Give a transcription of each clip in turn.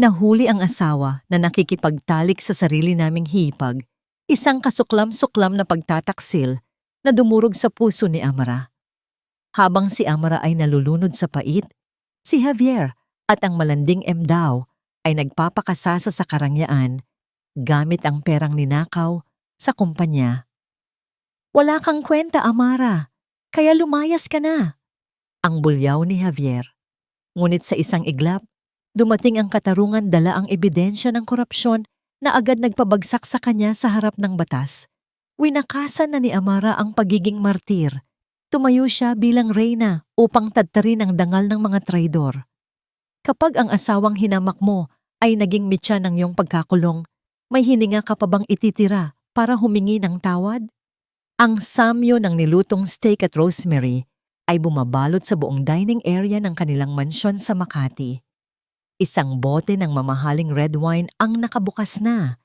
Nahuli ang asawa na nakikipagtalik sa sarili naming hipag, isang kasuklam-suklam na pagtataksil na dumurog sa puso ni Amara. Habang si Amara ay nalulunod sa pait, si Javier at ang malanding Emdao ay nagpapakasasa sa karangyaan gamit ang perang ninakaw sa kumpanya. "Wala kang kwenta, Amara, kaya lumayas ka na," ang bulyaw ni Javier. Ngunit sa isang iglap, dumating ang katarungan dala ang ebidensya ng korupsyon na agad nagpabagsak sa kanya sa harap ng batas. Winakasan na ni Amara ang pagiging martir. Tumayo siya bilang reyna upang tadtarin ang dangal ng mga traidor. Kapag ang asawang hinamak mo ay naging mitya ng iyong pagkakulong, may hininga ka pa bang ititira para humingi ng tawad? Ang samyo ng nilutong steak at rosemary ay bumabalot sa buong dining area ng kanilang mansyon sa Makati. Isang bote ng mamahaling red wine ang nakabukas na,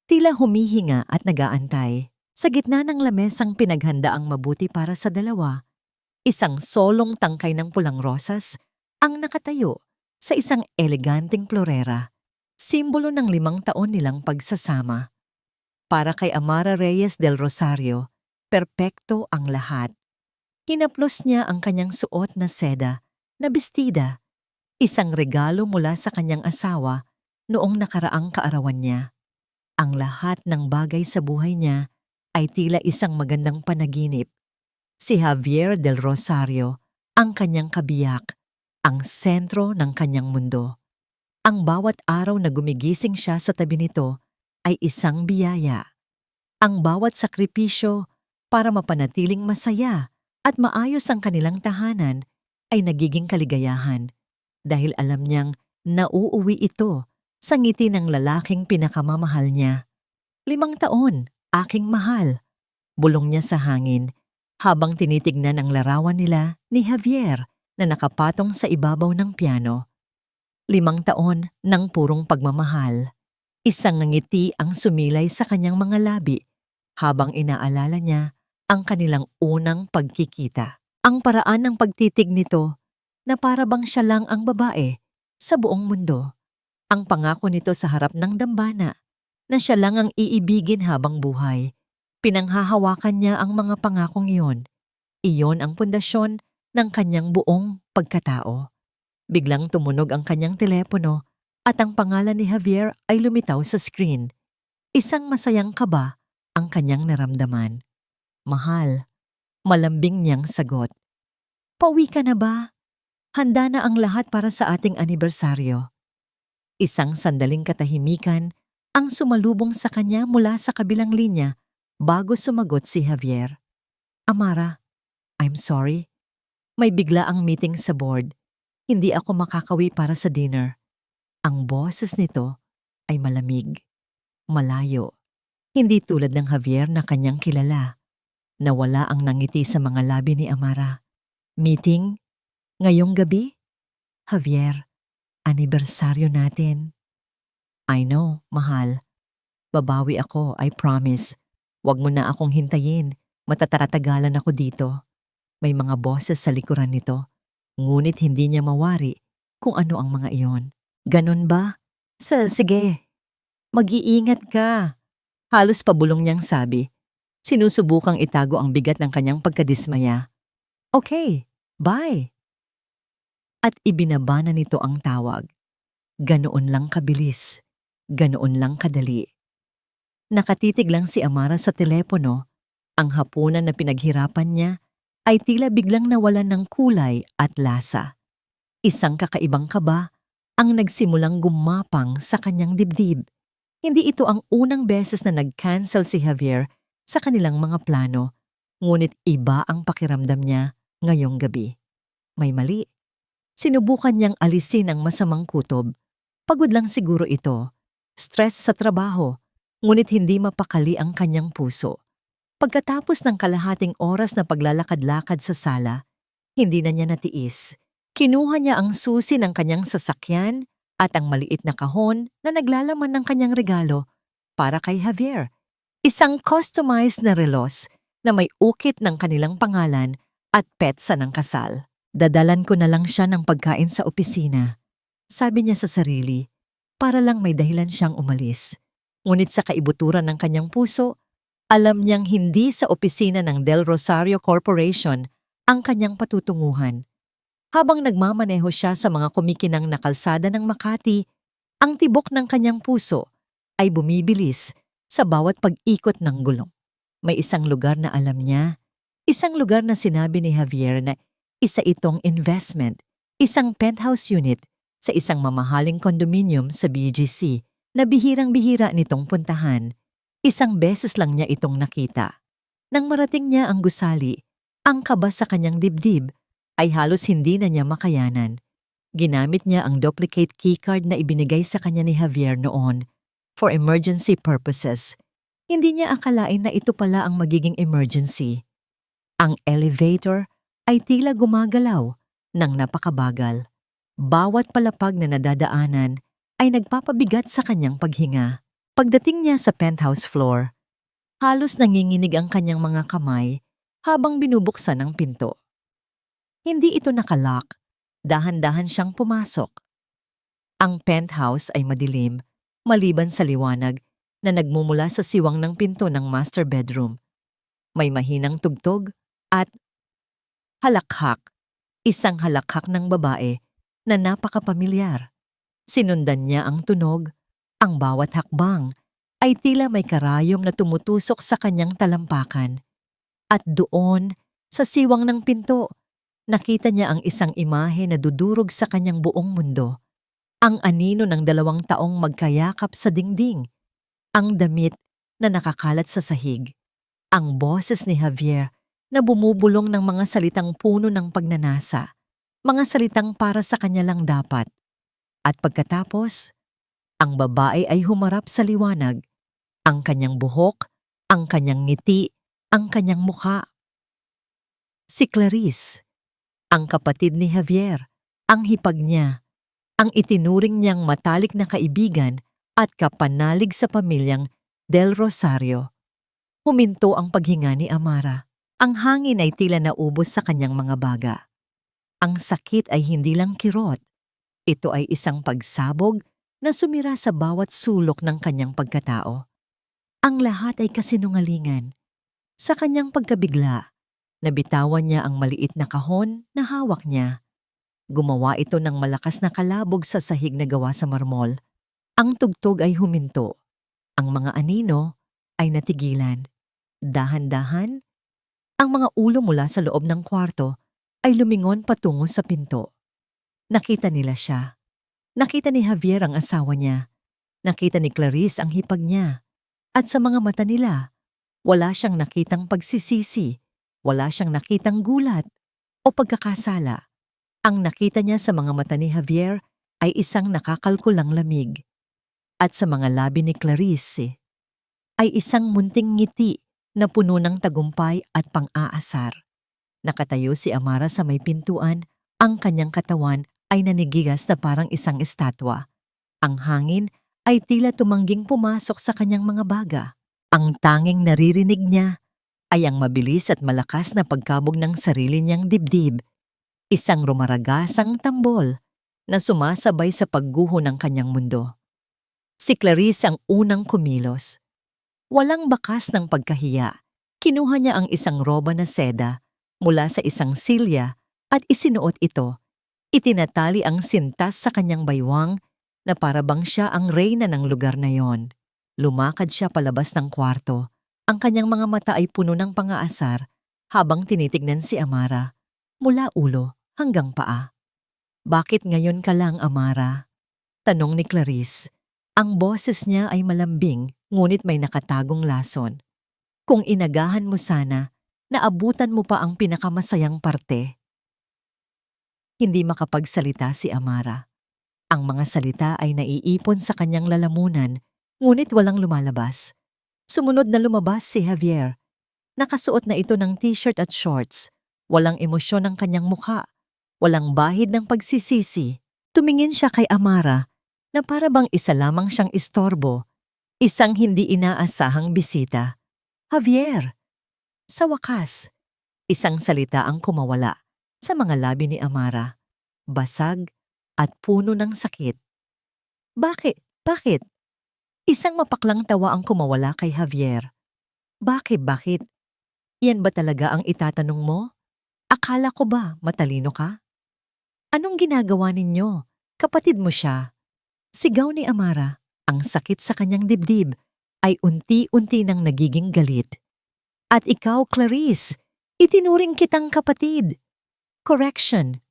tila humihinga at nagaantay. Sa gitna ng lamesang pinaghandaang mabuti para sa dalawa, isang solong tangkay ng pulang rosas ang nakatayo sa isang eleganteng florera, simbolo ng 5 taon nilang pagsasama. Para kay Amara Reyes del Rosario, perpekto ang lahat. Hinaplos niya ang kanyang suot na seda na bestida, isang regalo mula sa kanyang asawa noong nakaraang kaarawan niya. Ang lahat ng bagay sa buhay niya ay tila isang magandang panaginip. Si Javier del Rosario, ang kanyang kabiyak, ang sentro ng kanyang mundo. Ang bawat araw na gumigising siya sa tabi nito ay isang biyaya. Ang bawat sakripisyo para mapanatiling masaya at maayos ang kanilang tahanan ay nagiging kaligayahan dahil alam niyang nauuwi ito sa ngiti ng lalaking pinakamamahal niya. 5 taon, aking mahal, bulong niya sa hangin habang tinitignan ang larawan nila ni Javier na nakapatong sa ibabaw ng piano. 5 taon ng purong pagmamahal. Isang ngiti ang sumilay sa kanyang mga labi habang inaalala niya ang kanilang unang pagkikita. Ang paraan ng pagtitig nito na para bang siya lang ang babae sa buong mundo. Ang pangako nito sa harap ng dambana na siya lang ang iibigin habang buhay. Pinanghahawakan niya ang mga pangakong iyon. Iyon ang pundasyon ng kanyang buong pagkatao. Biglang tumunog ang kanyang telepono at ang pangalan ni Javier ay lumitaw sa screen. Isang masayang kaba ang kanyang naramdaman. "Mahal," malambing niyang sagot. "Pauwi ka na ba? Handa na ang lahat para sa ating anibersaryo." Isang sandaling katahimikan ang sumalubong sa kanya mula sa kabilang linya bago sumagot si Javier. "Amara, I'm sorry. May bigla ang meeting sa board. Hindi ako makakawi para sa dinner." Ang boses nito ay malamig, malayo. Hindi tulad ng Javier na kanyang kilala. Nawala ang nangiti sa mga labi ni Amara. "Meeting? Ngayong gabi?" "Javier, anibersaryo natin." "I know, mahal. Babawi ako, I promise. Huwag mo na akong hintayin. Matatatagalan ako dito." May mga boses sa likuran nito, ngunit hindi niya mawari kung ano ang mga iyon. "Ganon ba? Sige, mag-iingat ka." Halos pabulong niyang sabi. Sinusubukang itago ang bigat ng kanyang pagkadismaya. "Okay, bye." At ibinaba na nito ang tawag. Ganoon lang kabilis, ganoon lang kadali. Nakatitig lang si Amara sa telepono. Ang hapunan na pinaghirapan niya ay tila biglang nawalan ng kulay at lasa. Isang kakaibang kaba ang nagsimulang gumapang sa kanyang dibdib. Hindi ito ang unang beses na nag-cancel si Javier sa kanilang mga plano, ngunit iba ang pakiramdam niya ngayong gabi. May mali. Sinubukan niyang alisin ang masamang kutob. Pagod lang siguro ito, stress sa trabaho, ngunit hindi mapakali ang kanyang puso. Pagkatapos ng kalahating oras na paglalakad-lakad sa sala, hindi na niya natiis. Kinuha niya ang susi ng kanyang sasakyan at ang maliit na kahon na naglalaman ng kanyang regalo para kay Javier. Isang customized na relos na may ukit ng kanilang pangalan at petsa ng kasal. "Dadalan ko na lang siya ng pagkain sa opisina," sabi niya sa sarili. para lang may dahilan siyang umalis. Ngunit sa kaibuturan ng kanyang puso, alam niyang hindi sa opisina ng Del Rosario Corporation ang kanyang patutunguhan. Habang nagmamaneho siya sa mga kumikinang na kalsada ng Makati, ang tibok ng kanyang puso ay bumibilis sa bawat pag-ikot ng gulong. May isang lugar na alam niya, isang lugar na sinabi ni Javier na isa itong investment, isang penthouse unit sa isang mamahaling condominium sa BGC na bihirang-bihira nitong puntahan. Isang beses lang niya itong nakita. Nang marating niya ang gusali, ang kaba sa kanyang dibdib ay halos hindi na niya makayanan. Ginamit niya ang duplicate keycard na ibinigay sa kanya ni Javier noon for emergency purposes. Hindi niya akalain na ito pala ang magiging emergency. Ang elevator ay tila gumagalaw ng napakabagal. Bawat palapag na nadadaanan ay nagpapabigat sa kanyang paghinga. Pagdating niya sa penthouse floor, halos nanginginig ang kanyang mga kamay habang binubuksan ang pinto. Hindi ito nakalock, dahan-dahan siyang pumasok. Ang penthouse ay madilim, maliban sa liwanag na nagmumula sa siwang ng pinto ng master bedroom. May mahinang tugtog at halakhak, isang halakhak ng babae na napakapamilyar. Sinundan niya ang tunog, ang bawat hakbang ay tila may karayom na tumutusok sa kanyang talampakan. At doon, sa siwang ng pinto, nakita niya ang isang imahe na dudurog sa kanyang buong mundo. Ang anino ng 2 taong magkayakap sa dingding, ang damit na nakakalat sa sahig, ang boses ni Javier na bumubulong ng mga salitang puno ng pagnanasa, mga salitang para sa kanya lang dapat. At pagkatapos, ang babae ay humarap sa liwanag, ang kanyang buhok, ang kanyang ngiti, ang kanyang mukha. Si Clarice, ang kapatid ni Javier, ang hipag niya, ang itinuring niyang matalik na kaibigan at kapanalig sa pamilyang Del Rosario. Huminto ang paghinga ni Amara. Ang hangin ay tila naubos sa kanyang mga baga. Ang sakit ay hindi lang kirot. Ito ay isang pagsabog na sumira sa bawat sulok ng kanyang pagkatao. Ang lahat ay kasinungalingan. Sa kanyang pagkabigla, nabitawan niya ang maliit na kahon na hawak niya. Gumawa ito ng malakas na kalabog sa sahig na gawa sa marmol. Ang tugtog ay huminto. Ang mga anino ay natigilan. Dahan-dahan, ang mga ulo mula sa loob ng kwarto ay lumingon patungo sa pinto. Nakita nila siya. Nakita ni Javier ang asawa niya. Nakita ni Clarice ang hipag niya. At sa mga mata nila, wala siyang nakitang pagsisisi, wala siyang nakitang gulat o pagkakasala. Ang nakita niya sa mga mata ni Javier ay isang nakakalkulang lamig. At sa mga labi ni Clarice ay isang munting ngiti na puno ng tagumpay at pang-aasar. Nakatayo si Amara sa may pintuan, ang kanyang katawan ay nanigigas na parang isang estatwa. Ang hangin ay tila tumangging pumasok sa kanyang mga baga. Ang tanging naririnig niya ay ang mabilis at malakas na pagkabog ng sarili niyang dibdib. Isang rumaragasang tambol na sumasabay sa pagguho ng kanyang mundo. Si Clarice ang unang kumilos. Walang bakas ng pagkahiya. Kinuha niya ang isang roba na seda mula sa isang silya at isinuot ito. Itinatali ang sintas sa kanyang baywang na parabang siya ang reyna ng lugar na yon. Lumakad siya palabas ng kwarto. Ang kanyang mga mata ay puno ng pang-aasar habang tinitignan si Amara mula ulo hanggang paa. "Bakit ngayon ka lang, Amara?" tanong ni Clarice. Ang boses niya ay malambing ngunit may nakatagong lason. "Kung inagahan mo sana, naabutan mo pa ang pinakamasayang parte." Hindi makapagsalita si Amara. Ang mga salita ay naiipon sa kanyang lalamunan, ngunit walang lumalabas. Sumunod na lumabas si Javier. Nakasuot na ito ng t-shirt at shorts. Walang emosyon ang kanyang mukha. Walang bahid ng pagsisisi. Tumingin siya kay Amara na para bang isa lamang siyang istorbo, isang hindi inaasahang bisita. "Javier!" Sa wakas, isang salita ang kumawala sa mga labi ni Amara, basag at puno ng sakit. "Bakit? Bakit? Isang mapaklang tawa ang kumawala kay Javier. Bakit? Yan ba talaga ang itatanong mo? Akala ko ba matalino ka? Anong ginagawa ninyo? Kapatid mo siya. Sigaw ni Amara. Ang sakit sa kanyang dibdib ay unti-unti nang nagiging galit. At ikaw, Clarice, itinuring kitang kapatid. Correction.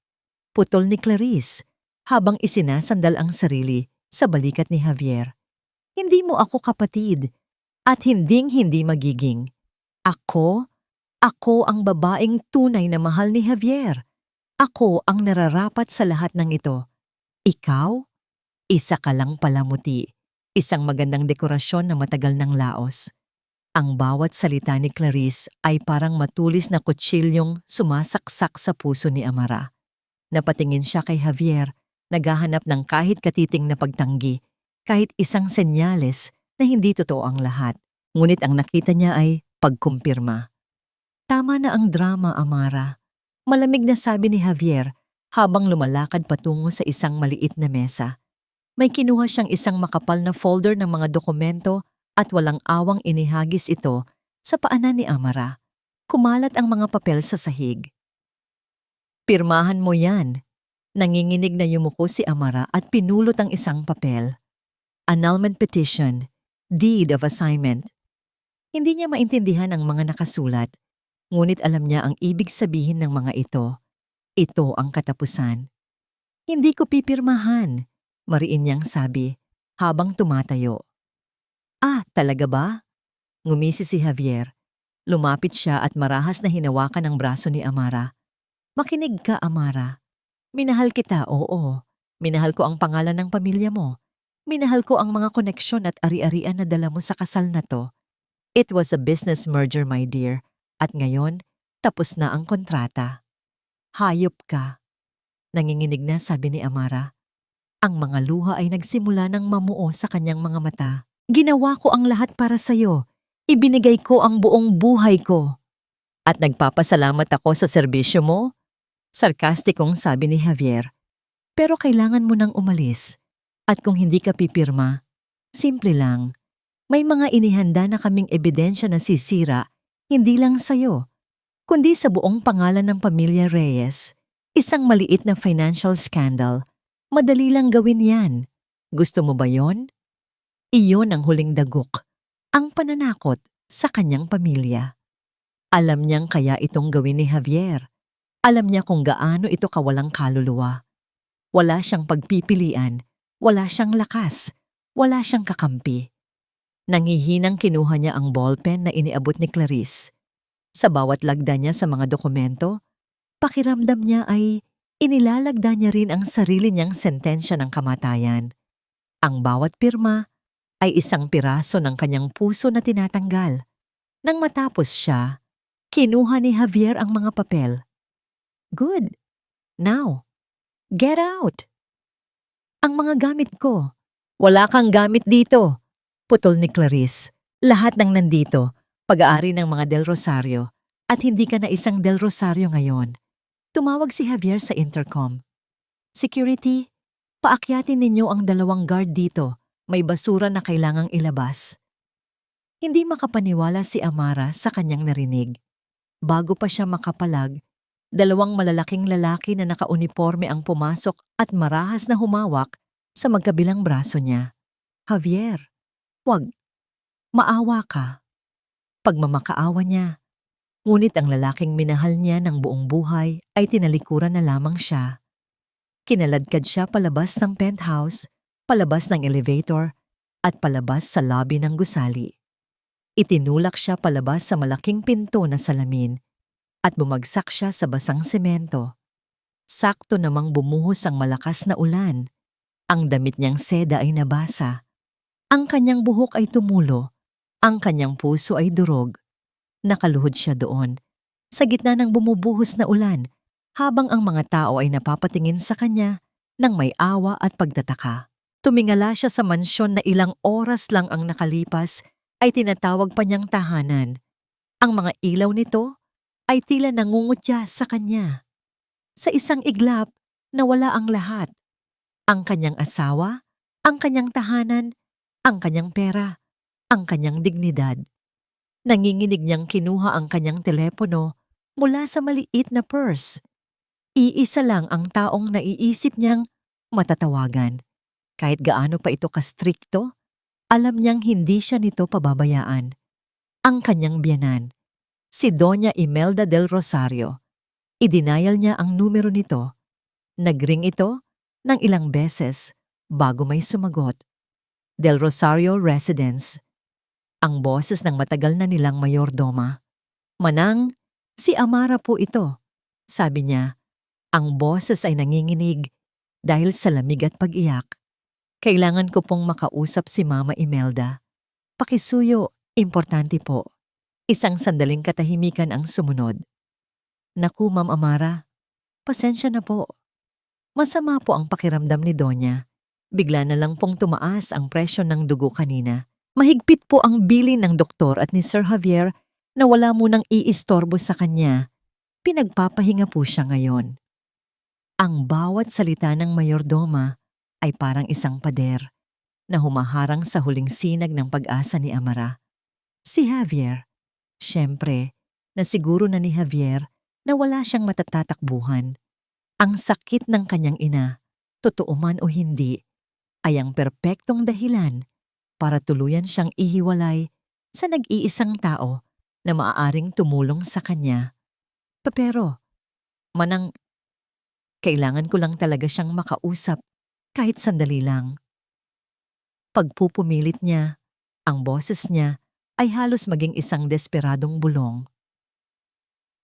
Putol ni Clarice habang isinasandal ang sarili sa balikat ni Javier. Hindi mo ako kapatid at hinding-hindi magiging. Ako ang babaeng tunay na mahal ni Javier. Ako ang nararapat sa lahat ng ito. Ikaw? Isa ka lang palamuti. Isang magandang dekorasyon na matagal ng laos. Ang bawat salita ni Clarice ay parang matulis na kutsilyong sumasaksak sa puso ni Amara. Napatingin siya kay Javier, naghahanap ng kahit katiting na pagtanggi, kahit isang senyales na hindi totoo ang lahat. Ngunit ang nakita niya ay pagkumpirma. Tama na ang drama, Amara. Malamig na sabi ni Javier habang lumalakad patungo sa isang maliit na mesa. May kinuha siyang isang makapal na folder ng mga dokumento at walang awang inihagis ito sa paanan ni Amara. Kumalat ang mga papel sa sahig. Pirmahan mo yan. Nanginginig na yumuko si Amara at pinulot ang isang papel. Annulment petition, deed of assignment. Hindi niya maintindihan ang mga nakasulat, ngunit alam niya ang ibig sabihin ng mga ito. Ito ang katapusan. Hindi ko pipirmahan, mariin niyang sabi habang tumatayo. Ah, talaga ba? Ngumisi si Javier. Lumapit siya at marahas na hinawakan ang braso ni Amara. Makinig ka, Amara. Minahal kita, oo. Minahal ko ang pangalan ng pamilya mo. Minahal ko ang mga koneksyon at ari-arian na dala mo sa kasal na to. It was a business merger, my dear. At ngayon, tapos na ang kontrata. Hayop ka. Nanginginig na sabi ni Amara. Ang mga luha ay nagsimula ng mamuo sa kanyang mga mata. Ginawa ko ang lahat para sa'yo. Ibinigay ko ang buong buhay ko. At nagpapasalamat ako sa serbisyo mo? Sarkastikong sabi ni Javier. Pero kailangan mo nang umalis. At kung hindi ka pipirma, simple lang. May mga inihanda na kaming ebidensya na sisira, hindi lang sa'yo, kundi sa buong pangalan ng pamilya Reyes. Isang maliit na financial scandal. Madali lang gawin yan. Gusto mo ba yon? Iyon ang huling dagok. Ang pananakot sa kanyang pamilya. Alam niyang kaya itong gawin ni Javier. Alam niya kung gaano ito kawalang kaluluwa. Wala siyang pagpipilian, wala siyang lakas, wala siyang kakampi. Nangihinang kinuha niya ang ballpen na iniabot ni Clarice. Sa bawat lagda niya sa mga dokumento, pakiramdam niya ay inilalagda niya rin ang sarili niyang sentensya ng kamatayan. Ang bawat pirma ay isang piraso ng kanyang puso na tinatanggal. Nang matapos siya, kinuha ni Javier ang mga papel. Good. Now, get out. Ang mga gamit ko. Wala kang gamit dito. Putol ni Clarice. Lahat ng nandito, pag-aari ng mga Del Rosario, at hindi ka na isang Del Rosario ngayon. Tumawag si Javier sa intercom. Security, paakyatin ninyo ang 2 guard dito. May basura na kailangang ilabas. Hindi makapaniwala si Amara sa kanyang narinig. Bago pa siya makapalag, 2 malalaking lalaki na nakauniforme ang pumasok at marahas na humawak sa magkabilang braso niya. Javier, wag. Maawa ka. Pagmamakaawa niya. Ngunit ang lalaking minahal niya ng buong buhay ay tinalikuran na lamang siya. Kinaladkad siya palabas ng penthouse, palabas ng elevator, at palabas sa lobby ng gusali. Itinulak siya palabas sa malaking pinto na salamin at bumagsak siya sa basang semento. Sakto namang bumuhos ang malakas na ulan. Ang damit niyang seda ay nabasa. Ang kanyang buhok ay tumulo. Ang kanyang puso ay durog. Nakaluhod siya doon, sa gitna ng bumubuhos na ulan, habang ang mga tao ay napapatingin sa kanya ng may awa at pagtataka. Tumingala siya sa mansyon na ilang oras lang ang nakalipas ay tinatawag pa niyang tahanan. Ang mga ilaw nito ay tila nangungutya sa kanya. Sa isang iglap, nawala ang lahat. Ang kanyang asawa, Ang kanyang tahanan, ang kanyang pera, ang kanyang dignidad. Nanginginig niyang kinuha ang kanyang telepono mula sa maliit na purse. Iisa lang ang taong naiisip niyang matatawagan. Kahit gaano pa ito kastrikto, alam niyang hindi siya nito pababayaan. Ang kanyang biyanan, si Doña Imelda del Rosario. Idinayal niya ang numero nito. Nagring ito ng ilang beses bago may sumagot. Del Rosario Residence. Ang boses ng matagal na nilang mayordoma. Manang, si Amara po ito. Sabi niya, ang boses ay nanginginig dahil sa lamig at pag-iyak. Kailangan ko pong makausap si Mama Imelda. Pakisuyo, importante po. Isang sandaling katahimikan ang sumunod. Naku, Ma'am Amara, pasensya na po. Masama po ang pakiramdam ni Donya. Bigla na lang pong tumaas ang presyo ng dugo kanina. Mahigpit po ang bilin ng doktor at ni Sir Javier na wala munang iistorbo sa kanya. Pinagpapahinga po siya ngayon. Ang bawat salita ng mayordoma ay parang isang pader na humaharang sa huling sinag ng pag-asa ni Amara. Si Javier. Siyempre, nasiguro na ni Javier na wala siyang matatatakbuhan. Ang sakit ng kanyang ina, totoo man o hindi, ay ang perpektong dahilan para tuluyan siyang ihiwalay sa nag-iisang tao na maaaring tumulong sa kanya. Pero, Manang, kailangan ko lang talaga siyang makausap kahit sandali lang. Pagpupumilit niya, ang boses niya ay halos maging isang desperadong bulong.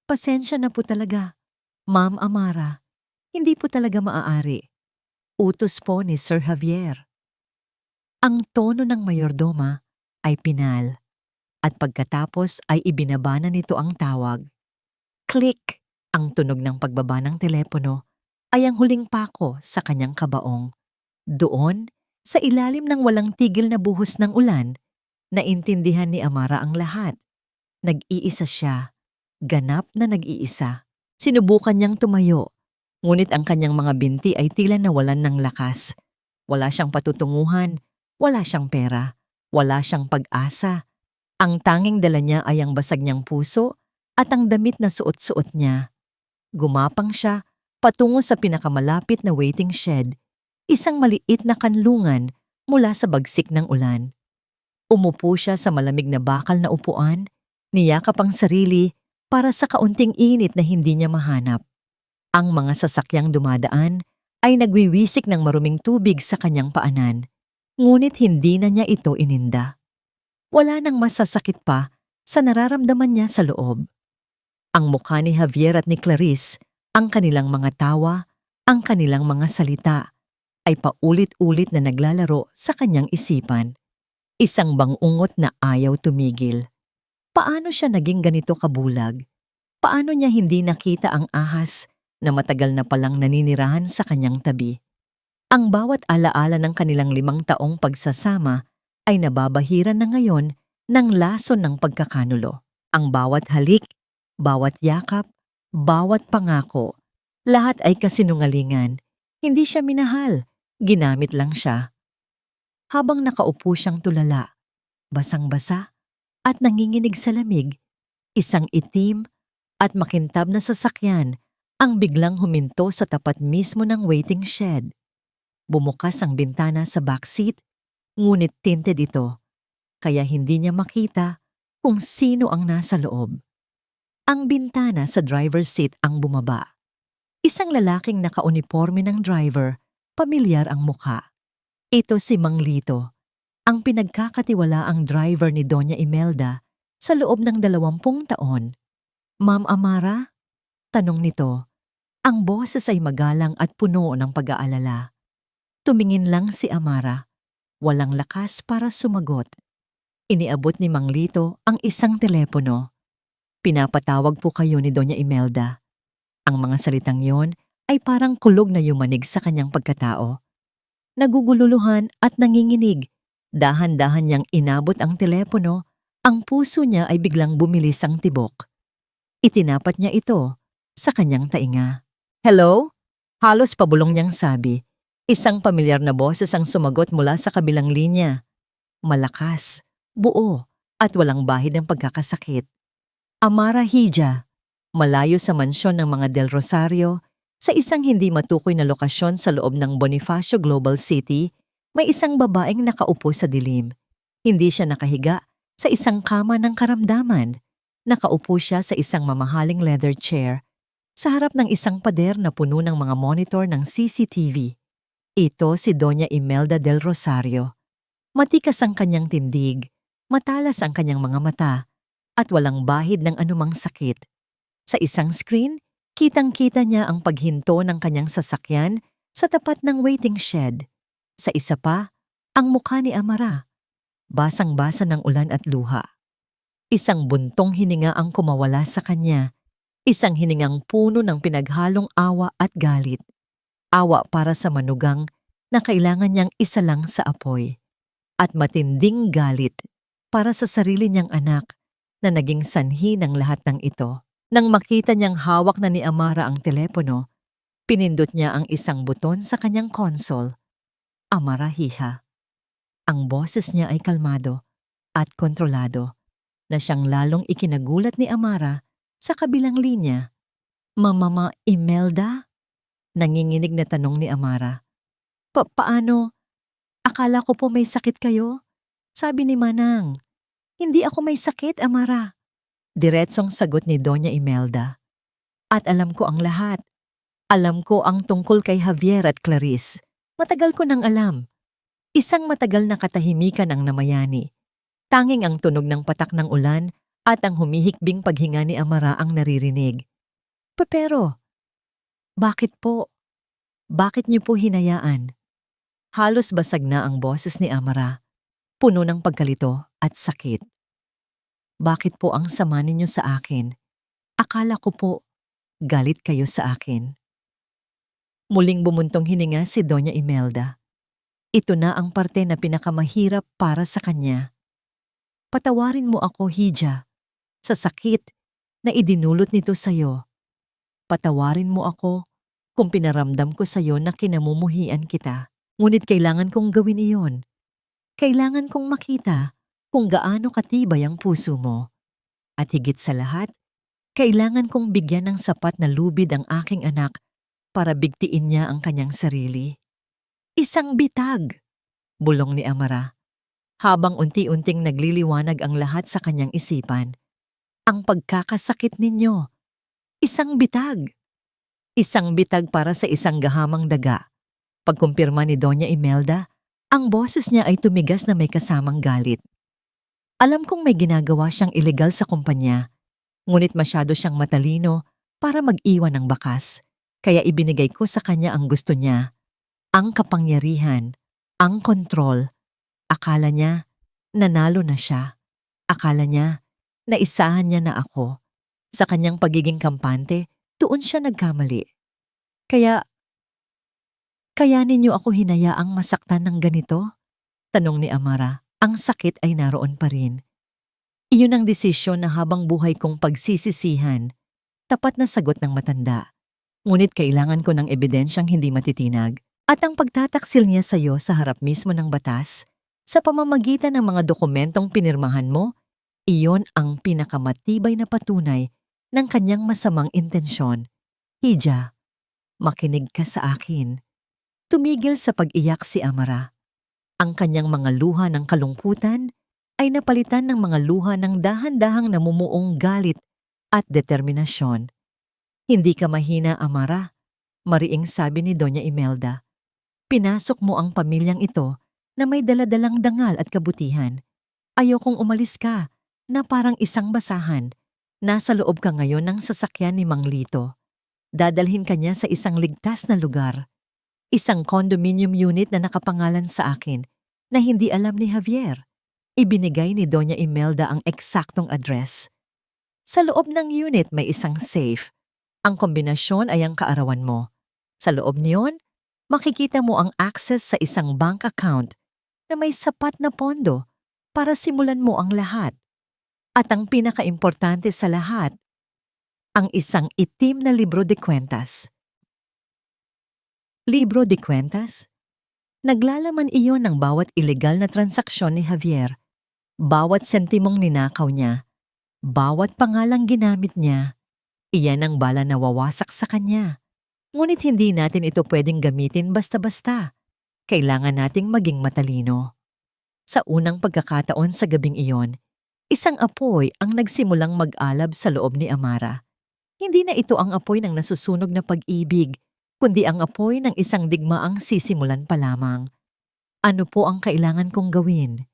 Pasensya na po talaga, Ma'am Amara. Hindi po talaga maaari. Utos po ni Sir Javier. Ang tono ng mayordoma ay pinal at pagkatapos ay ibinaba na nito ang tawag. Click! Ang tunog ng pagbaba ng telepono ay ang huling pako sa kanyang kabaong. Doon, sa ilalim ng walang tigil na buhos ng ulan, naintindihan ni Amara ang lahat. Nag-iisa siya. Ganap na nag-iisa. Sinubukan niyang tumayo, ngunit ang kanyang mga binti ay tila nawalan ng lakas. Wala siyang patutunguhan. Wala siyang pera, wala siyang pag-asa. Ang tanging dala niya ay ang basag niyang puso at ang damit na suot-suot niya. Gumapang siya patungo sa pinakamalapit na waiting shed, isang maliit na kanlungan mula sa bagsik ng ulan. Umupo siya sa malamig na bakal na upuan, niyakap ang sarili para sa kaunting init na hindi niya mahanap. Ang mga sasakyang dumadaan ay nagwiwisik ng maruming tubig sa kanyang paanan. Ngunit hindi na niya ito ininda. Wala nang masasakit pa sa nararamdaman niya sa loob. Ang mukha ni Javier at ni Clarice, ang kanilang mga tawa, ang kanilang mga salita, ay paulit-ulit na naglalaro sa kanyang isipan. Isang bangungot na ayaw tumigil. Paano siya naging ganito kabulag? Paano niya hindi nakita ang ahas na matagal na palang naninirahan sa kanyang tabi? Ang bawat alaala ng kanilang 5 taong pagsasama ay nababahiran na ngayon ng lason ng pagkakanulo. Ang bawat halik, bawat yakap, bawat pangako, lahat ay kasinungalingan. Hindi siya minahal, ginamit lang siya. Habang nakaupo siyang tulala, basang-basa at nanginginig sa lamig, isang itim at makintab na sasakyan ang biglang huminto sa tapat mismo ng waiting shed. Bumukas ang bintana sa backseat, ngunit tinted ito, kaya hindi niya makita kung sino ang nasa loob. Ang bintana sa driver's seat ang bumaba. Isang lalaking nakauniforme ng driver, pamilyar ang mukha. Ito si Mang Lito, ang pinagkakatiwalaang driver ni Doña Imelda sa loob ng 20 taon. Ma'am Amara? Tanong nito. Ang boses ay magalang at puno ng pag-aalala. Tumingin lang si Amara. Walang lakas para sumagot. Iniabot ni Mang Lito ang isang telepono. Pinapatawag po kayo ni Doña Imelda. Ang mga salitang yon ay parang kulog na yumanig sa kanyang pagkatao. Nagugululuhan at nanginginig. Dahan-dahan niyang inabot ang telepono, ang puso niya ay biglang bumilis ang tibok. Itinapat niya ito sa kanyang tainga. Hello? Halos pabulong niyang sabi. Isang pamilyar na boses ang sumagot mula sa kabilang linya. Malakas, buo, at walang bahid ng pagkakasakit. Amara Hija, malayo sa mansyon ng mga Del Rosario, sa isang hindi matukoy na lokasyon sa loob ng Bonifacio Global City, may isang babaeng nakaupo sa dilim. Hindi siya nakahiga sa isang kama ng karamdaman. Nakaupo siya sa isang mamahaling leather chair sa harap ng isang pader na puno ng mga monitor ng CCTV. Ito si Doña Imelda del Rosario. Matikas ang kanyang tindig, matalas ang kanyang mga mata, at walang bahid ng anumang sakit. Sa isang screen, kitang-kita niya ang paghinto ng kanyang sasakyan sa tapat ng waiting shed. Sa isa pa, ang mukha ni Amara. Basang-basa ng ulan at luha. Isang buntong hininga ang kumawala sa kanya. Isang hiningang puno ng pinaghalong awa at galit. Awa para sa manugang na kailangan niyang isalang sa apoy. At matinding galit para sa sarili niyang anak na naging sanhi ng lahat ng ito. Nang makita niyang hawak na ni Amara ang telepono, pinindot niya ang isang buton sa kanyang console. Amara Hija. Ang boses niya ay kalmado at kontrolado na siyang lalong ikinagulat ni Amara sa kabilang linya. Mama Imelda? Nanginginig na tanong ni Amara. Paano? Akala ko po may sakit kayo? Sabi ni Manang. Hindi ako may sakit, Amara. Diretsong sagot ni Doña Imelda. At alam ko ang lahat. Alam ko ang tungkol kay Javier at Clarice. Matagal ko nang alam. Isang matagal na katahimikan ang namayani. Tanging ang tunog ng patak ng ulan at ang humihikbing paghinga ni Amara ang naririnig. Pero, bakit po? Bakit niyo po hinayaan? Halos basag na ang boses ni Amara, puno ng pagkalito at sakit. Bakit po ang sama ninyo sa akin? Akala ko po, galit kayo sa akin. Muling bumuntong hininga si Doña Imelda. Ito na ang parte na pinakamahirap para sa kanya. Patawarin mo ako, Hija, sa sakit na idinulot nito sa'yo. Patawarin mo ako kung pinaramdam ko sa'yo na kinamumuhian kita. Ngunit kailangan kong gawin iyon. Kailangan kong makita kung gaano katibay ang puso mo. At higit sa lahat, kailangan kong bigyan ng sapat na lubid ang aking anak para bigtiin niya ang kanyang sarili. Isang bitag, bulong ni Amara, habang unti-unting nagliliwanag ang lahat sa kanyang isipan. Ang pagkakasakit ninyo. Isang bitag. Isang bitag para sa isang gahamang daga. Pagkumpirma ni Doña Imelda, ang boses niya ay tumigas na may kasamang galit. Alam kong may ginagawa siyang ilegal sa kumpanya, ngunit masyado siyang matalino para mag-iwan ng bakas, kaya ibinigay ko sa kanya ang gusto niya. Ang kapangyarihan, ang kontrol. Akala niya, nanalo na siya. Akala niya, naisahan niya na ako. Sa kanyang pagiging kampante, doon siya nagkamali. Kaya ninyo ako hinayaang masaktan ng ganito? Tanong ni Amara, ang sakit ay naroon pa rin. Iyon ang desisyon na habang buhay kong pagsisisihan. Tapat na sagot ng matanda. Ngunit kailangan ko ng ebidensyang hindi matitinag. At ang pagtataksil niya sa iyo sa harap mismo ng batas, sa pamamagitan ng mga dokumentong pinirmahan mo, iyon ang pinakamatibay na patunay ng kanyang masamang intensyon. Hija, makinig ka sa akin. Tumigil sa pag-iyak si Amara. Ang kanyang mga luha ng kalungkutan ay napalitan ng mga luha ng dahan-dahang namumuong galit at determinasyon. Hindi ka mahina, Amara, mariing sabi ni Doña Imelda. Pinasok mo ang pamilyang ito na may daladalang dangal at kabutihan. Ayokong umalis ka na parang isang basahan. Nasa loob ka ngayon ng sasakyan ni Mang Lito. Dadalhin ka niya sa isang ligtas na lugar. Isang condominium unit na nakapangalan sa akin na hindi alam ni Javier. Ibinigay ni Doña Imelda ang eksaktong address. Sa loob ng unit may isang safe. Ang kombinasyon ay ang kaarawan mo. Sa loob niyon, makikita mo ang access sa isang bank account na may sapat na pondo para simulan mo ang lahat. At ang pinakaimportante sa lahat, ang isang itim na libro de cuentas. Libro de cuentas? Naglalaman iyon ng bawat ilegal na transaksyon ni Javier, bawat sentimong ninakaw niya, bawat pangalang ginamit niya. Iyan ang bala na wawasak sa kanya. Ngunit hindi natin ito pwedeng gamitin basta-basta. Kailangan nating maging matalino. Sa unang pagkakataon sa gabing iyon, isang apoy ang nagsimulang mag-alab sa loob ni Amara. Hindi na ito ang apoy ng nasusunog na pag-ibig, kundi ang apoy ng isang digmaang sisimulan pa lamang. Ano po ang kailangan kong gawin?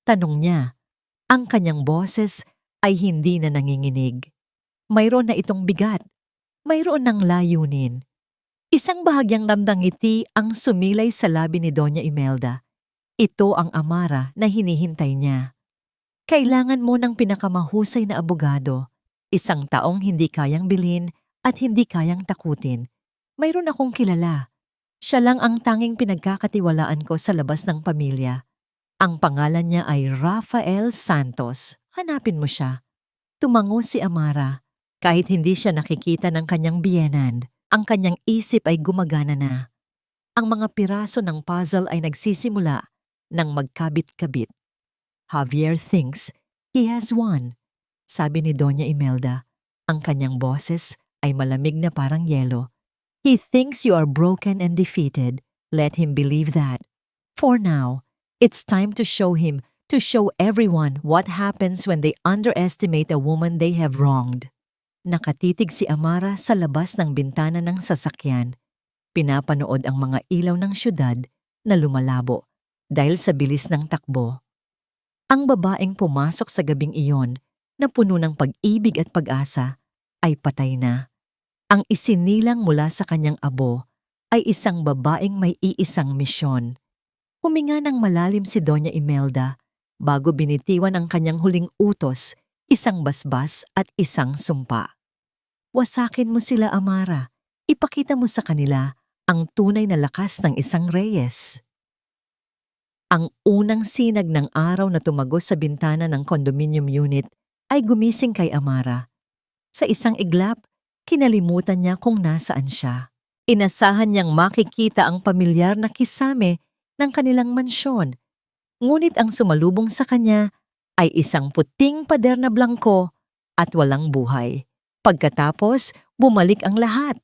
Tanong niya. Ang kanyang boses ay hindi na nanginginig. Mayroon na itong bigat. Mayroon ng layunin. Isang bahagyang damdangiti ang sumilay sa labi ni Doña Imelda. Ito ang Amara na hinihintay niya. Kailangan mo ng pinakamahusay na abogado, isang taong hindi kayang bilhin at hindi kayang takutin. Mayroon akong kilala. Siya lang ang tanging pinagkakatiwalaan ko sa labas ng pamilya. Ang pangalan niya ay Rafael Santos. Hanapin mo siya. Tumango si Amara. Kahit hindi siya nakikita ng kanyang biyenan, ang kanyang isip ay gumagana na. Ang mga piraso ng puzzle ay nagsisimula nang magkabit-kabit. Javier thinks he has won, sabi ni Doña Imelda. Ang kanyang boses ay malamig na parang yelo. He thinks you are broken and defeated. Let him believe that. For now, it's time to show him, to show everyone what happens when they underestimate a woman they have wronged. Nakatitig si Amara sa labas ng bintana ng sasakyan. Pinapanood ang mga ilaw ng syudad na lumalabo dahil sa bilis ng takbo. Ang babaeng pumasok sa gabing iyon na puno ng pag-ibig at pag-asa ay patay na. Ang isinilang mula sa kanyang abo ay isang babaeng may iisang misyon. Huminga ng malalim si Doña Imelda bago binitiwan ang kanyang huling utos, isang basbas at isang sumpa. Wasakin mo sila, Amara. Ipakita mo sa kanila ang tunay na lakas ng isang Reyes. Ang unang sinag ng araw na tumagos sa bintana ng condominium unit ay gumising kay Amara. Sa isang iglap, kinalimutan niya kung nasaan siya. Inasahan niyang makikita ang pamilyar na kisame ng kanilang mansyon. Ngunit ang sumalubong sa kanya ay isang puting pader na blangko at walang buhay. Pagkatapos, bumalik ang lahat.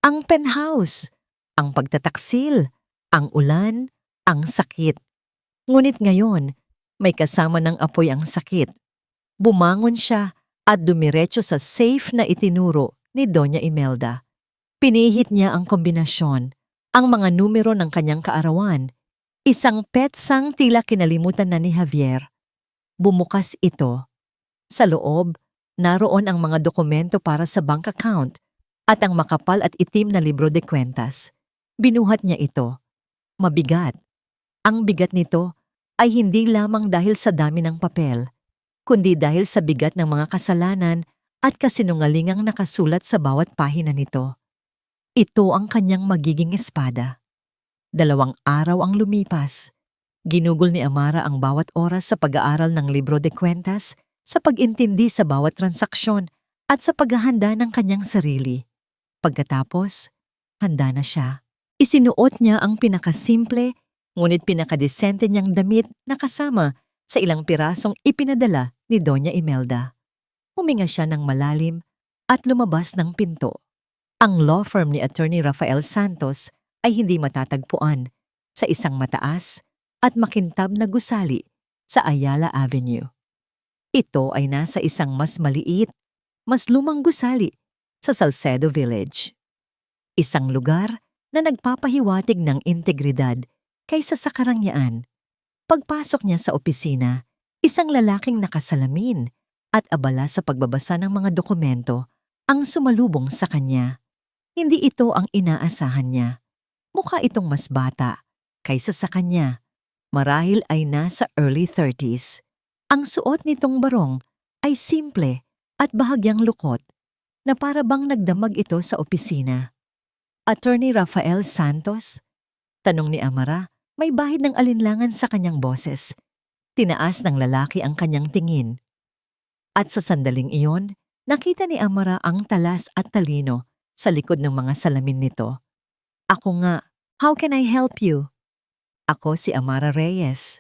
Ang penthouse, ang pagtataksil, ang ulan, ang sakit. Ngunit ngayon, may kasama ng apoy ang sakit. Bumangon siya at dumiretso sa safe na itinuro ni Doña Imelda. Pinihit niya ang kombinasyon, ang mga numero ng kanyang kaarawan. Isang petsang tila kinalimutan na ni Javier. Bumukas ito. Sa loob, naroon ang mga dokumento para sa bank account at ang makapal at itim na libro de kwentas. Binuhat niya ito. Mabigat. Ang bigat nito ay hindi lamang dahil sa dami ng papel, kundi dahil sa bigat ng mga kasalanan at kasinungalingang nakasulat sa bawat pahina nito. Ito ang kanyang magiging espada. 2 araw ang lumipas. Ginugol ni Amara ang bawat oras sa pag-aaral ng libro de kwentas, sa pag-intindi sa bawat transaksyon at sa paghahanda ng kanyang sarili. Pagkatapos, handa na siya. Isinuot niya ang pinakasimple ngunit pinakadesente niyang damit na kasama sa ilang pirasong ipinadala ni Doña Imelda. Huminga siya ng malalim at lumabas ng pinto. Ang law firm ni Attorney Rafael Santos ay hindi matatagpuan sa isang mataas at makintab na gusali sa Ayala Avenue. Ito ay nasa isang mas maliit, mas lumang gusali sa Salcedo Village. Isang lugar na nagpapahiwatig ng integridad kaysa sa karangyaan. Pagpasok niya sa opisina, isang lalaking nakasalamin at abala sa pagbabasa ng mga dokumento ang sumalubong sa kanya. Hindi ito ang inaasahan niya. Mukha itong mas bata kaysa sa kanya. Marahil ay nasa early 30s. Ang suot nitong barong ay simple at bahagyang lukot na para bang nagdamag ito sa opisina. Attorney Rafael Santos? Tanong ni Amara, may bahid ng alinlangan sa kanyang boses. Tinaas ng lalaki ang kanyang tingin. At sa sandaling iyon, nakita ni Amara ang talas at talino sa likod ng mga salamin nito. Ako nga, how can I help you? Ako si Amara Reyes.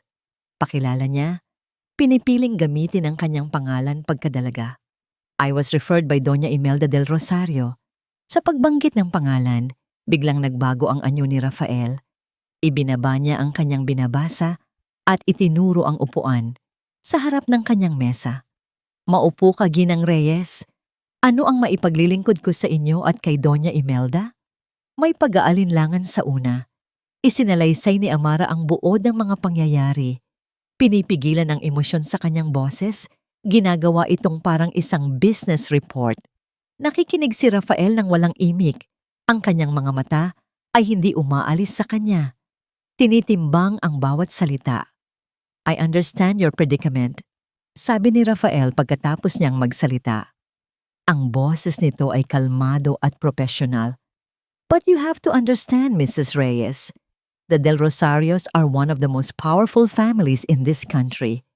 Pakilala niya, pinipiling gamitin ang kanyang pangalan pagkadalaga. I was referred by Doña Imelda del Rosario. Sa pagbanggit ng pangalan, biglang nagbago ang anyo ni Rafael. Ibinaba niya ang kanyang binabasa at itinuro ang upuan sa harap ng kanyang mesa. Maupo ka, Ginang Reyes. Ano ang maipaglilingkod ko sa inyo at kay Doña Imelda? May pag-aalinlangan sa una. Isinalaysay ni Amara ang buod ng mga pangyayari. Pinipigilan ang emosyon sa kanyang boses, ginagawa itong parang isang business report. Nakikinig si Rafael ng walang imik. Ang kanyang mga mata ay hindi umaalis sa kanya. Tinitimbang ang bawat salita. I understand your predicament, sabi ni Rafael pagkatapos niyang magsalita. Ang boses nito ay kalmado at profesional. But you have to understand, Mrs. Reyes. The Del Rosarios are one of the most powerful families in this country.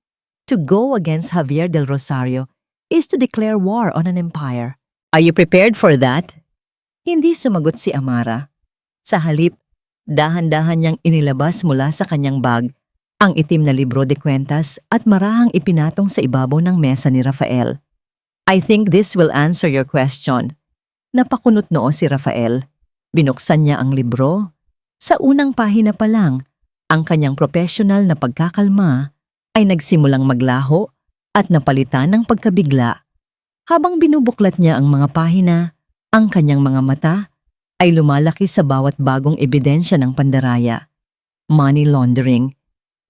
To go against Javier Del Rosario is to declare war on an empire. Are you prepared for that? Hindi sumagot si Amara. Sa halip, dahan-dahan niyang inilabas mula sa kanyang bag ang itim na libro de kwentas at marahang ipinatong sa ibabaw ng mesa ni Rafael. I think this will answer your question. Napakunot noo si Rafael. Binuksan niya ang libro. Sa unang pahina pa lang, ang kanyang professional na pagkakalma ay nagsimulang maglaho at napalitan ng pagkabigla. Habang binubuklat niya ang mga pahina, ang kanyang mga mata ay lumalaki sa bawat bagong ebidensya ng pandaraya, money laundering,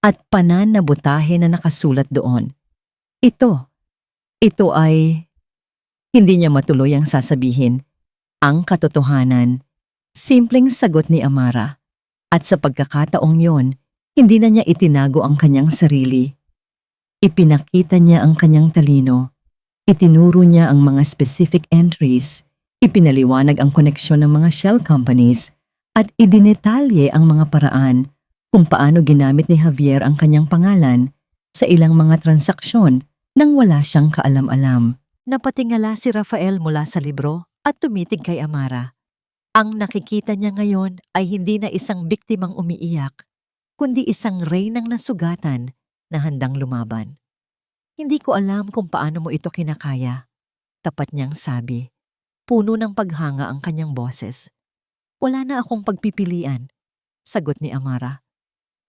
at panan na butahe na nakasulat doon. Ito ay, hindi niya matuloy ang sasabihin, ang katotohanan. Simpleng sagot ni Amara. At sa pagkakataong yon, hindi na niya itinago ang kanyang sarili. Ipinakita niya ang kanyang talino. Itinuro niya ang mga specific entries. Ipinaliwanag ang koneksyon ng mga shell companies at idinetalye ang mga paraan kung paano ginamit ni Javier ang kanyang pangalan sa ilang mga transaksyon nang wala siyang kaalam-alam. Napatingala si Rafael mula sa libro at tumitig kay Amara. Ang nakikita niya ngayon ay hindi na isang biktimang umiiyak, kundi isang reynang nasugatan na handang lumaban. Hindi ko alam kung paano mo ito kinakaya, tapat niyang sabi. Puno ng paghanga ang kanyang boses. Wala na akong pagpipilian, sagot ni Amara.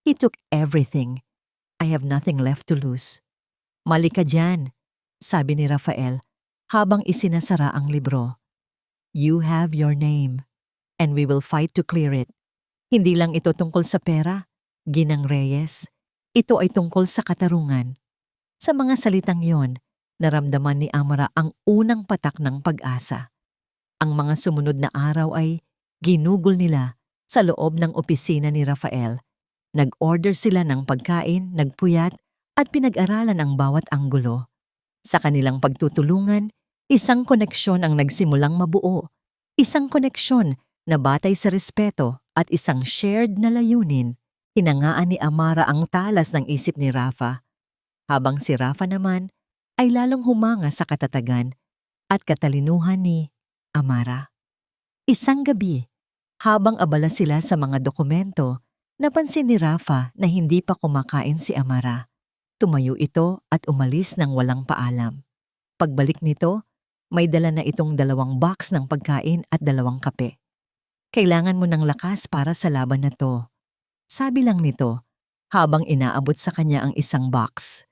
He took everything. I have nothing left to lose. Mali ka dyan, sabi ni Rafael habang isinasara ang libro. You have your name. And we will fight to clear it. Hindi lang ito tungkol sa pera, Ginang Reyes. Ito ay tungkol sa katarungan. Sa mga salitang yon, naramdaman ni Amara ang unang patak ng pag-asa. Ang mga sumunod na araw ay ginugol nila sa loob ng opisina ni Rafael. Nag-order sila ng pagkain, nagpuyat, at pinag-aralan ang bawat anggulo. Sa kanilang pagtutulungan, isang koneksyon ang nagsimulang mabuo. Isang koneksyon na batay sa respeto at isang shared na layunin. Hinangaan ni Amara ang talas ng isip ni Rafa, habang si Rafa naman ay lalong humanga sa katatagan at katalinuhan ni Amara. Isang gabi, habang abala sila sa mga dokumento, napansin ni Rafa na hindi pa kumakain si Amara. Tumayo ito at umalis ng walang paalam. Pagbalik nito, may dala na itong 2 box ng pagkain at 2 kape. Kailangan mo ng lakas para sa laban na to, sabi lang nito habang inaabot sa kanya ang isang box.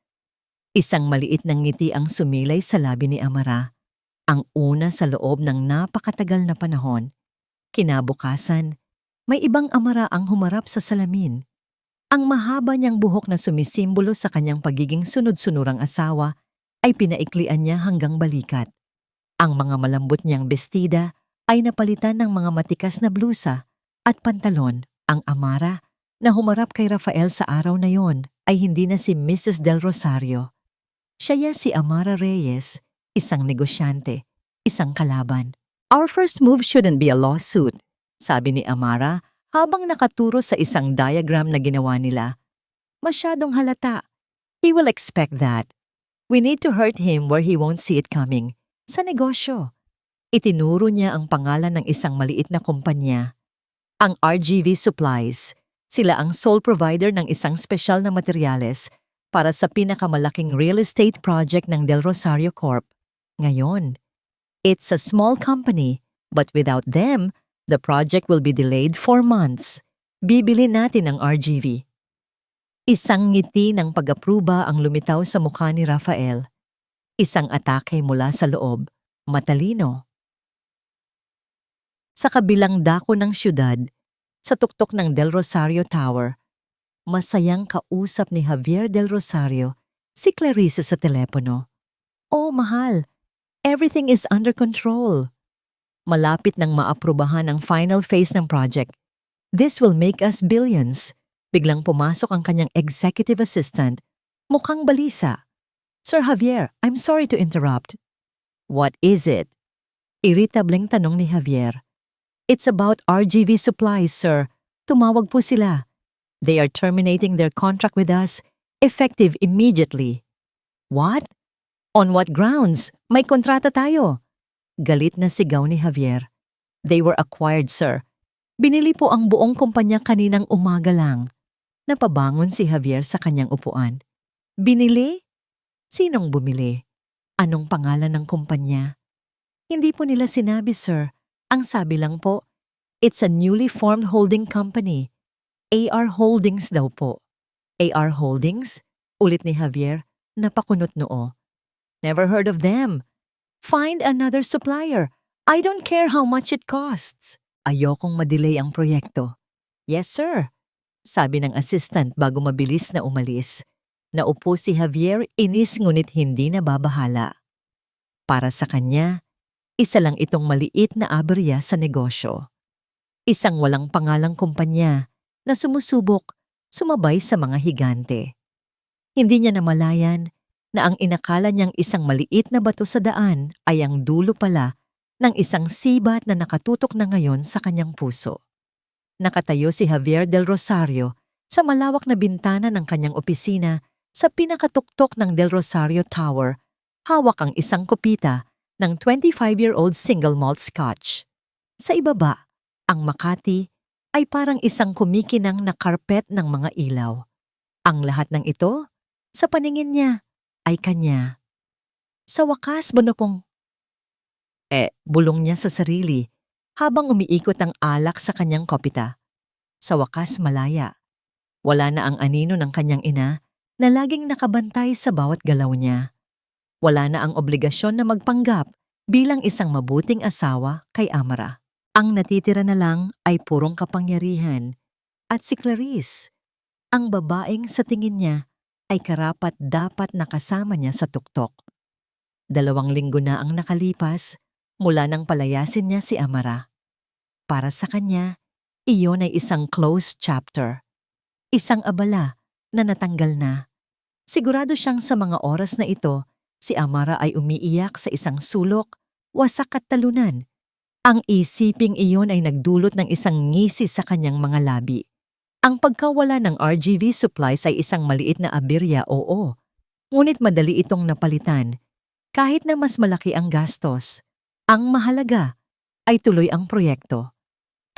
Isang maliit na ngiti ang sumilay sa labi ni Amara, ang una sa loob ng napakatagal na panahon. Kinabukasan, may ibang Amara ang humarap sa salamin. Ang mahaba niyang buhok na sumisimbolo sa kanyang pagiging sunod-sunurang asawa ay pinaiklian niya hanggang balikat. Ang mga malambot niyang bestida ay napalitan ng mga matikas na blusa at pantalon. Ang Amara na humarap kay Rafael sa araw na yon ay hindi na si Mrs. Del Rosario. Siya si Amara Reyes, isang negosyante, isang kalaban. Our first move shouldn't be a lawsuit, sabi ni Amara habang nakaturo sa isang diagram na ginawa nila. Masyadong halata. He will expect that. We need to hurt him where he won't see it coming. Sa negosyo. Itinuro niya ang pangalan ng isang maliit na kumpanya, ang RGV Supplies. Sila ang sole provider ng isang spesyal na materyales para sa pinakamalaking real estate project ng Del Rosario Corp. Ngayon, it's a small company, but without them, the project will be delayed for months. Bibili natin ang RGV. Isang ngiti ng pag-apruba ang lumitaw sa mukha ni Rafael. Isang atake mula sa loob, matalino. Sa kabilang dako ng syudad, sa tuktok ng Del Rosario Tower, masayang kausap ni Javier Del Rosario si Clarice sa telepono. Oh, mahal, everything is under control. Malapit nang maaprubahan ang final phase ng project. This will make us billions. Biglang pumasok ang kanyang executive assistant, mukhang balisa. Sir Javier, I'm sorry to interrupt. What is it? Irritableng tanong ni Javier. It's about RGV supplies, sir. Tumawag po sila. They are terminating their contract with us, effective immediately. What? On what grounds? May kontrata tayo. Galit na sigaw ni Javier. They were acquired, sir. Binili po ang buong kumpanya kaninang umaga lang. Napabangon si Javier sa kanyang upuan. Binili? Sinong bumili? Anong pangalan ng kumpanya? Hindi po nila sinabi, sir. Ang sabi lang po, it's a newly formed holding company. AR Holdings daw po. AR Holdings? Ulit ni Javier, napakunot noo. Never heard of them. Find another supplier. I don't care how much it costs. Ayokong madelay ang proyekto. Yes, sir. Sabi ng assistant bago mabilis na umalis. Naupo si Javier, inis ngunit hindi nababahala. Para sa kanya, isa lang itong maliit na aberya sa negosyo. Isang walang pangalang kumpanya na sumusubok, sumabay sa mga higante. Hindi niya namalayan na ang inakala niyang isang maliit na bato sa daan ay ang dulo pala ng isang sibat na nakatutok na ngayon sa kanyang puso. Nakatayo si Javier Del Rosario sa malawak na bintana ng kanyang opisina sa pinakatuktok ng Del Rosario Tower, hawak ang isang kopita ng 25-year-old single malt scotch. Sa ibaba, ang Makati ay parang isang kumikinang na karpet ng mga ilaw. Ang lahat ng ito, sa paningin niya, ay kanya. Sa wakas, bunopong, bulong niya sa sarili habang umiikot ang alak sa kanyang kopita. Sa wakas, malaya. Wala na ang anino ng kanyang ina na laging nakabantay sa bawat galaw niya. Wala na ang obligasyon na magpanggap bilang isang mabuting asawa kay Amara. Ang natitira na lang ay purong kapangyarihan at si Clarice, ang babaeng sa tingin niya ay karapat-dapat nakasama niya sa tuktok. 2 linggo na ang nakalipas mula nang palayasin niya si Amara. Para sa kanya, iyon ay isang closed chapter. Isang abala na natanggal na. Sigurado siyang sa mga oras na ito, si Amara ay umiiyak sa isang sulok, wasak at talunan. Ang isiping iyon ay nagdulot ng isang ngisi sa kanyang mga labi. Ang pagkawala ng RGV supplies ay isang maliit na aberya, oo. Ngunit madali itong napalitan. Kahit na mas malaki ang gastos, ang mahalaga ay tuloy ang proyekto.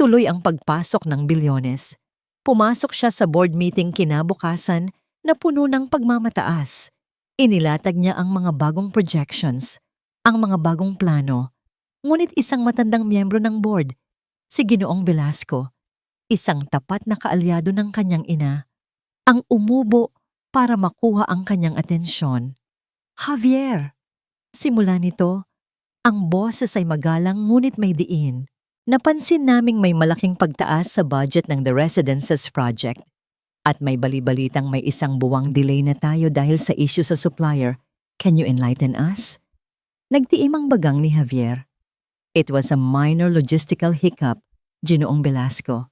Tuloy ang pagpasok ng bilyones. Pumasok siya sa board meeting kinabukasan na puno ng pagmamataas. Inilatag niya ang mga bagong projections, ang mga bagong plano. Ngunit isang matandang miyembro ng board, si Ginoong Velasco, isang tapat na kaalyado ng kanyang ina, ang umubo para makuha ang kanyang atensyon. Javier! Simula nito, ang boses ay magalang ngunit may diin. Napansin naming may malaking pagtaas sa budget ng The Residences Project at may balibalitang may isang buwang delay na tayo dahil sa issue sa supplier. Can you enlighten us? Nagtiim ang bagang ni Javier. It was a minor logistical hiccup, Ginoong Velasco.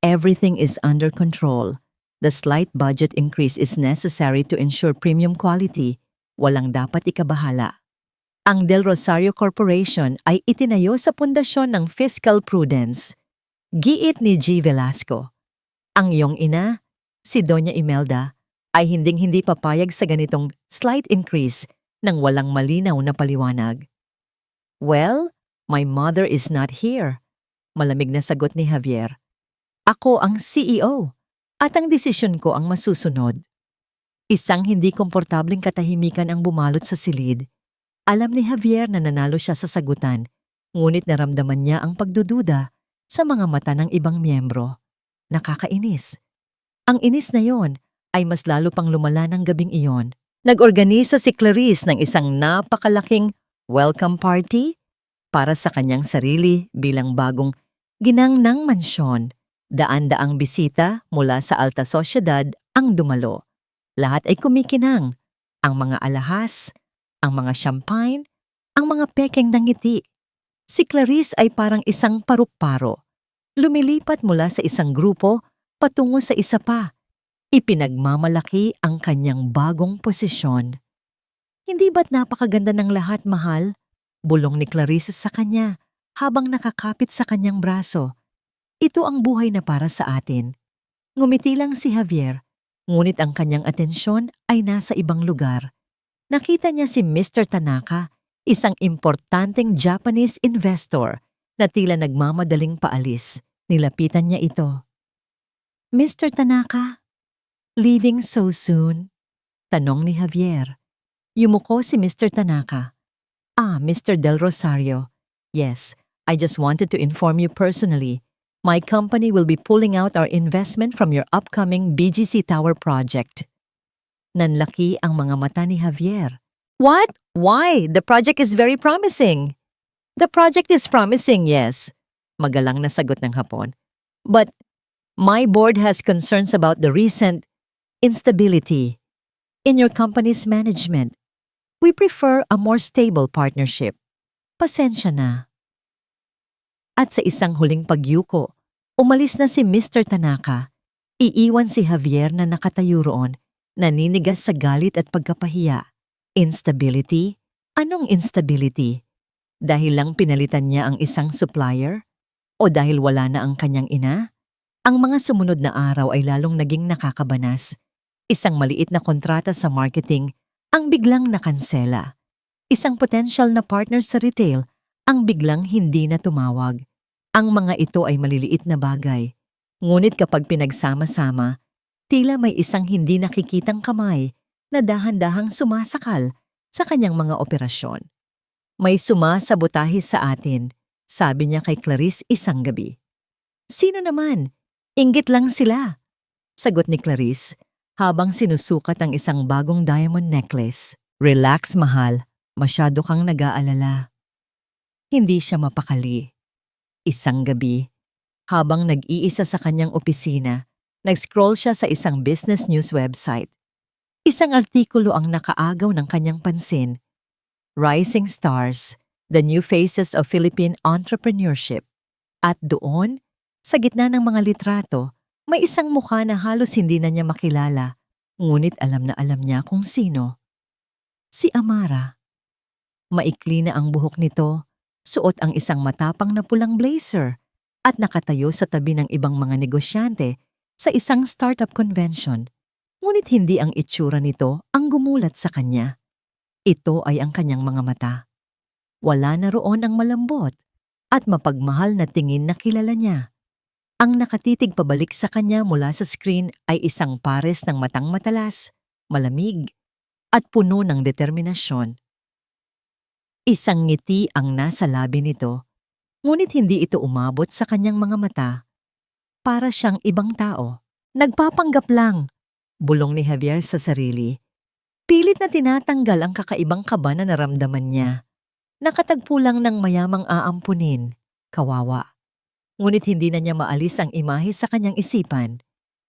Everything is under control. The slight budget increase is necessary to ensure premium quality. Walang dapat ikabahala. Ang Del Rosario Corporation ay itinayo sa pundasyon ng fiscal prudence. Giit ni G. Velasco. Ang iyong ina, si Doña Imelda, ay hinding-hindi papayag sa ganitong slight increase nang walang malinaw na paliwanag. Well, my mother is not here. Malamig na sagot ni Javier. Ako ang CEO. At ang desisyon ko ang masusunod. Isang hindi komportableng katahimikan ang bumalot sa silid. Alam ni Javier na nanalo siya sa sagutan, ngunit naramdaman niya ang pagdududa sa mga mata ng ibang miyembro. Nakakainis. Ang inis na yon ay mas lalo pang lumala ng gabing iyon. Nag-organisa si Clarice ng isang napakalaking welcome party para sa kanyang sarili bilang bagong ginangnang mansyon. Daan-daang bisita mula sa alta sosyedad ang dumalo. Lahat ay kumikinang. Ang mga alahas, ang mga champagne, ang mga pekeng ng ngiti. Si Clarice ay parang isang paru-paro. Lumilipat mula sa isang grupo patungo sa isa pa. Ipinagmamalaki ang kanyang bagong posisyon. Hindi ba't napakaganda ng lahat, mahal? Bulong ni Clarice sa kanya habang nakakapit sa kanyang braso. Ito ang buhay na para sa atin. Ngumiti lang si Javier, ngunit ang kanyang atensyon ay nasa ibang lugar. Nakita niya si Mr. Tanaka, isang importanteng Japanese investor na tila nagmamadaling paalis. Nilapitan niya ito. Mr. Tanaka, leaving so soon? Tanong ni Javier. Yumuko si Mr. Tanaka. Mr. Del Rosario. Yes, I just wanted to inform you personally. My company will be pulling out our investment from your upcoming BGC Tower project. Nanlaki ang mga mata ni Javier. What? Why? The project is very promising. The project is promising, yes. Magalang na sagot ng Hapon. But my board has concerns about the recent instability in your company's management. We prefer a more stable partnership. Pasensya na. At sa isang huling pagyuko, umalis na si Mr. Tanaka. Iiwan si Javier na nakatayo roon, naninigas sa galit at pagkapahiya. Instability? Anong instability? Dahil lang pinalitan niya ang isang supplier? O dahil wala na ang kanyang ina? Ang mga sumunod na araw ay lalong naging nakakabanas. Isang maliit na kontrata sa marketing ang biglang nakansela. Isang potential na partner sa retail ang biglang hindi na tumawag. Ang mga ito ay maliliit na bagay. Ngunit kapag pinagsama-sama, tila may isang hindi nakikitang kamay na dahan-dahang sumasakal sa kanyang mga operasyon. May sumasabotahe sa atin, sabi niya kay Clarice isang gabi. Sino naman? Inggit lang sila, sagot ni Clarice habang sinusukat ang isang bagong diamond necklace. Relax, mahal. Masyado kang nag-aalala. Hindi siya mapakali. Isang gabi, habang nag-iisa sa kanyang opisina, nag-scroll siya sa isang business news website. Isang artikulo ang nakaagaw ng kanyang pansin. Rising Stars, the New Faces of Philippine Entrepreneurship. At doon, sa gitna ng mga litrato, may isang mukha na halos hindi na niya makilala, ngunit alam na alam niya kung sino. Si Amara. Maikli na ang buhok nito, suot ang isang matapang na pulang blazer at nakatayo sa tabi ng ibang mga negosyante sa isang startup convention. Ngunit hindi ang itsura nito ang gumulat sa kanya. Ito ay ang kanyang mga mata. Wala na roon ang malambot at mapagmahal na tingin na kilala niya. Ang nakatitig pabalik sa kanya mula sa screen ay isang pares ng matang matalas, malamig, at puno ng determinasyon. Isang ngiti ang nasa labi nito, ngunit hindi ito umabot sa kanyang mga mata. Para siyang ibang tao. Nagpapanggap lang, bulong ni Javier sa sarili. Pilit na tinatanggal ang kakaibang kaba na naramdaman niya. Nakatagpo lang ng mayamang aampunin, kawawa. Ngunit hindi na niya maalis ang imahe sa kanyang isipan.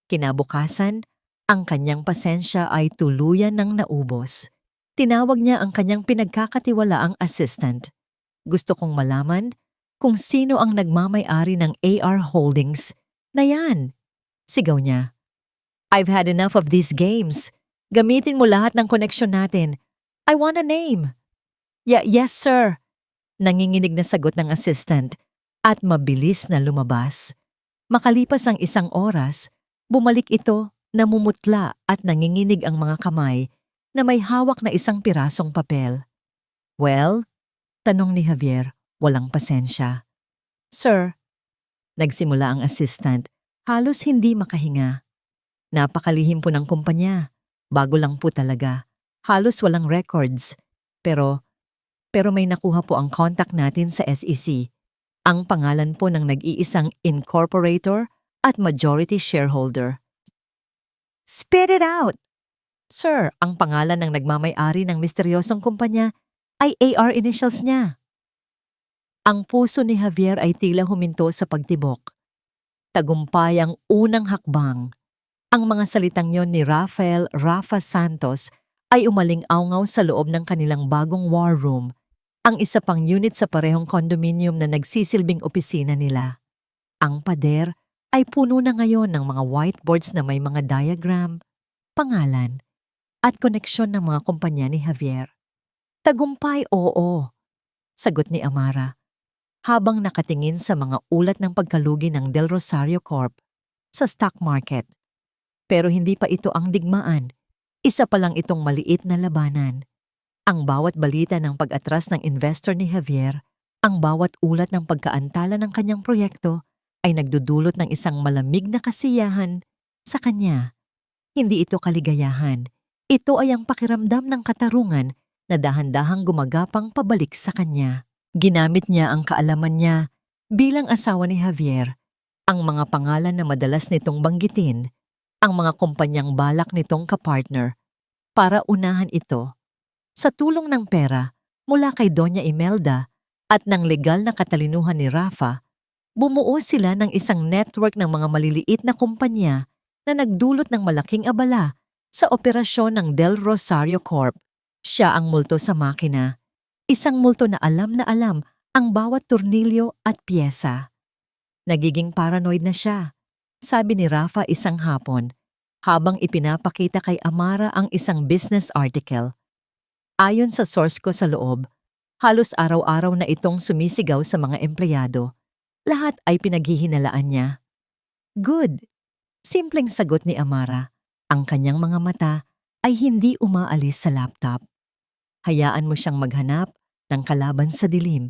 Kinabukasan, ang kanyang pasensya ay tuluyan ng naubos. Tinawag niya ang kanyang pinagkakatiwalaang assistant. Gusto kong malaman kung sino ang nagmamay-ari ng AR Holdings na yan. Sigaw niya. I've had enough of these games. Gamitin mo lahat ng koneksyon natin. I want a name. Yes, sir. Nanginginig na sagot ng assistant at mabilis na lumabas. Makalipas ang isang oras, bumalik ito, namumutla at nanginginig ang mga kamay na may hawak na isang pirasong papel. Well? Tanong ni Javier, walang pasensya. Sir, nagsimula ang assistant, halos hindi makahinga. Napakalihim po ng kumpanya. Bago lang po talaga. Halos walang records. Pero may nakuha po ang contact natin sa SEC. Ang pangalan po ng nag-iisang incorporator at majority shareholder. Spit it out! Sir, ang pangalan ng nagmamay-ari ng misteryosong kumpanya ay AR initials niya. Ang puso ni Javier ay tila huminto sa pagtibok. Tagumpay ang unang hakbang. Ang mga salitang yon ni Rafa Santos ay umaling-awngaw sa loob ng kanilang bagong war room, ang isa pang unit sa parehong condominium na nagsisilbing opisina nila. Ang pader ay puno na ngayon ng mga whiteboards na may mga diagram, pangalan, at koneksyon ng mga kumpanya ni Javier. Tagumpay, oo, sagot ni Amara, habang nakatingin sa mga ulat ng pagkalugi ng Del Rosario Corp sa stock market. Pero hindi pa ito ang digmaan. Isa pa lang itong maliit na labanan. Ang bawat balita ng pag-atras ng investor ni Javier, ang bawat ulat ng pagkaantala ng kanyang proyekto ay nagdudulot ng isang malamig na kasiyahan sa kanya. Hindi ito kaligayahan. Ito ay ang pakiramdam ng katarungan na dahan-dahang gumagapang pabalik sa kanya. Ginamit niya ang kaalaman niya bilang asawa ni Javier, ang mga pangalan na madalas nitong banggitin, ang mga kumpanyang balak nitong kapartner, para unahan ito. Sa tulong ng pera mula kay Doña Imelda at ng legal na katalinuhan ni Rafa, bumuo sila ng isang network ng mga maliliit na kumpanya na nagdulot ng malaking abala sa operasyon ng Del Rosario Corp. Siya ang multo sa makina. Isang multo na alam ang bawat tornilyo at piyesa. Nagiging paranoid na siya, sabi ni Rafa isang hapon, habang ipinapakita kay Amara ang isang business article. Ayon sa source ko sa loob, halos araw-araw na itong sumisigaw sa mga empleyado. Lahat ay pinaghihinalaan niya. Good. Simpleng sagot ni Amara. Ang kanyang mga mata ay hindi umaalis sa laptop. Hayaan mo siyang maghanap ng kalaban sa dilim.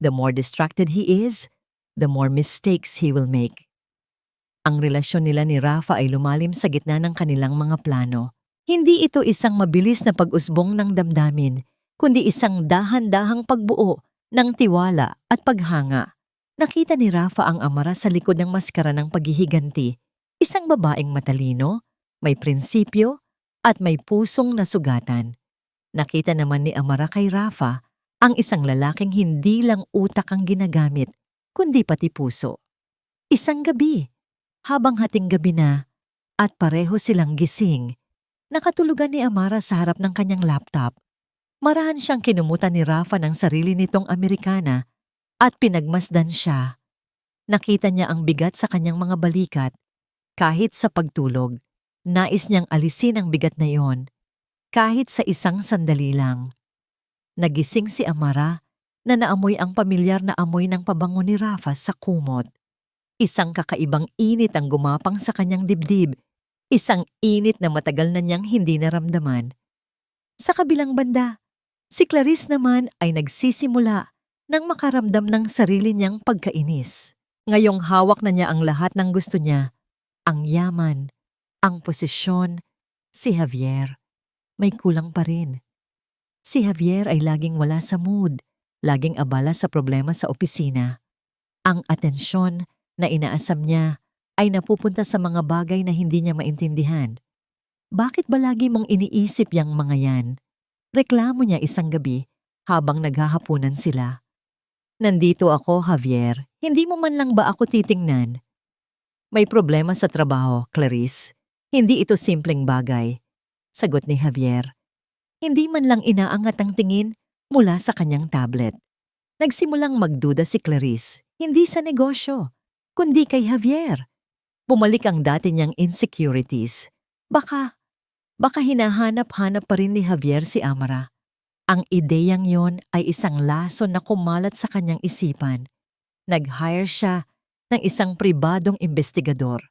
The more distracted he is, the more mistakes he will make. Ang relasyon nila ni Rafa ay lumalim sa gitna ng kanilang mga plano. Hindi ito isang mabilis na pag-usbong ng damdamin, kundi isang dahan-dahang pagbuo ng tiwala at paghanga. Nakita ni Rafa ang Amara sa likod ng maskara ng paghihiganti, isang babaeng matalino, may prinsipyo, at may pusong nasugatan. Nakita naman ni Amara kay Rafa ang isang lalaking hindi lang utak ang ginagamit, kundi pati puso. Isang gabi, habang hating gabi na, at pareho silang gising, nakatulugan ni Amara sa harap ng kanyang laptop. Marahan siyang kinumutan ni Rafa ng sarili nitong Amerikana at pinagmasdan siya. Nakita niya ang bigat sa kanyang mga balikat. Kahit sa pagtulog, nais niyang alisin ang bigat na iyon. Kahit sa isang sandali lang. Nagising si Amara na naamoy ang pamilyar na amoy ng pabango ni Rafa sa kumot. Isang kakaibang init ang gumapang sa kanyang dibdib. Isang init na matagal na niyang hindi naramdaman. Sa kabilang banda, si Clarice naman ay nagsisimula nang makaramdam ng sarili niyang pagkainis. Ngayong hawak na niya ang lahat ng gusto niya, ang yaman, ang posisyon, si Javier, may kulang pa rin. Si Javier ay laging wala sa mood, laging abala sa problema sa opisina. Ang atensyon na inaasam niya ay napupunta sa mga bagay na hindi niya maintindihan. Bakit ba lagi mong iniisip yang mga yan? Reklamo niya isang gabi habang naghahapunan sila. Nandito ako, Javier. Hindi mo man lang ba ako titingnan? May problema sa trabaho, Clarice. Hindi ito simpleng bagay. Sagot ni Javier. Hindi man lang inaangat ang tingin mula sa kanyang tablet. Nagsimulang magduda si Clarice, hindi sa negosyo, kundi kay Javier. Bumalik ang dati niyang insecurities. Baka hinahanap-hanap pa rin ni Javier si Amara. Ang ideyang yon ay isang laso na kumalat sa kanyang isipan. Nag-hire siya ng isang pribadong investigador.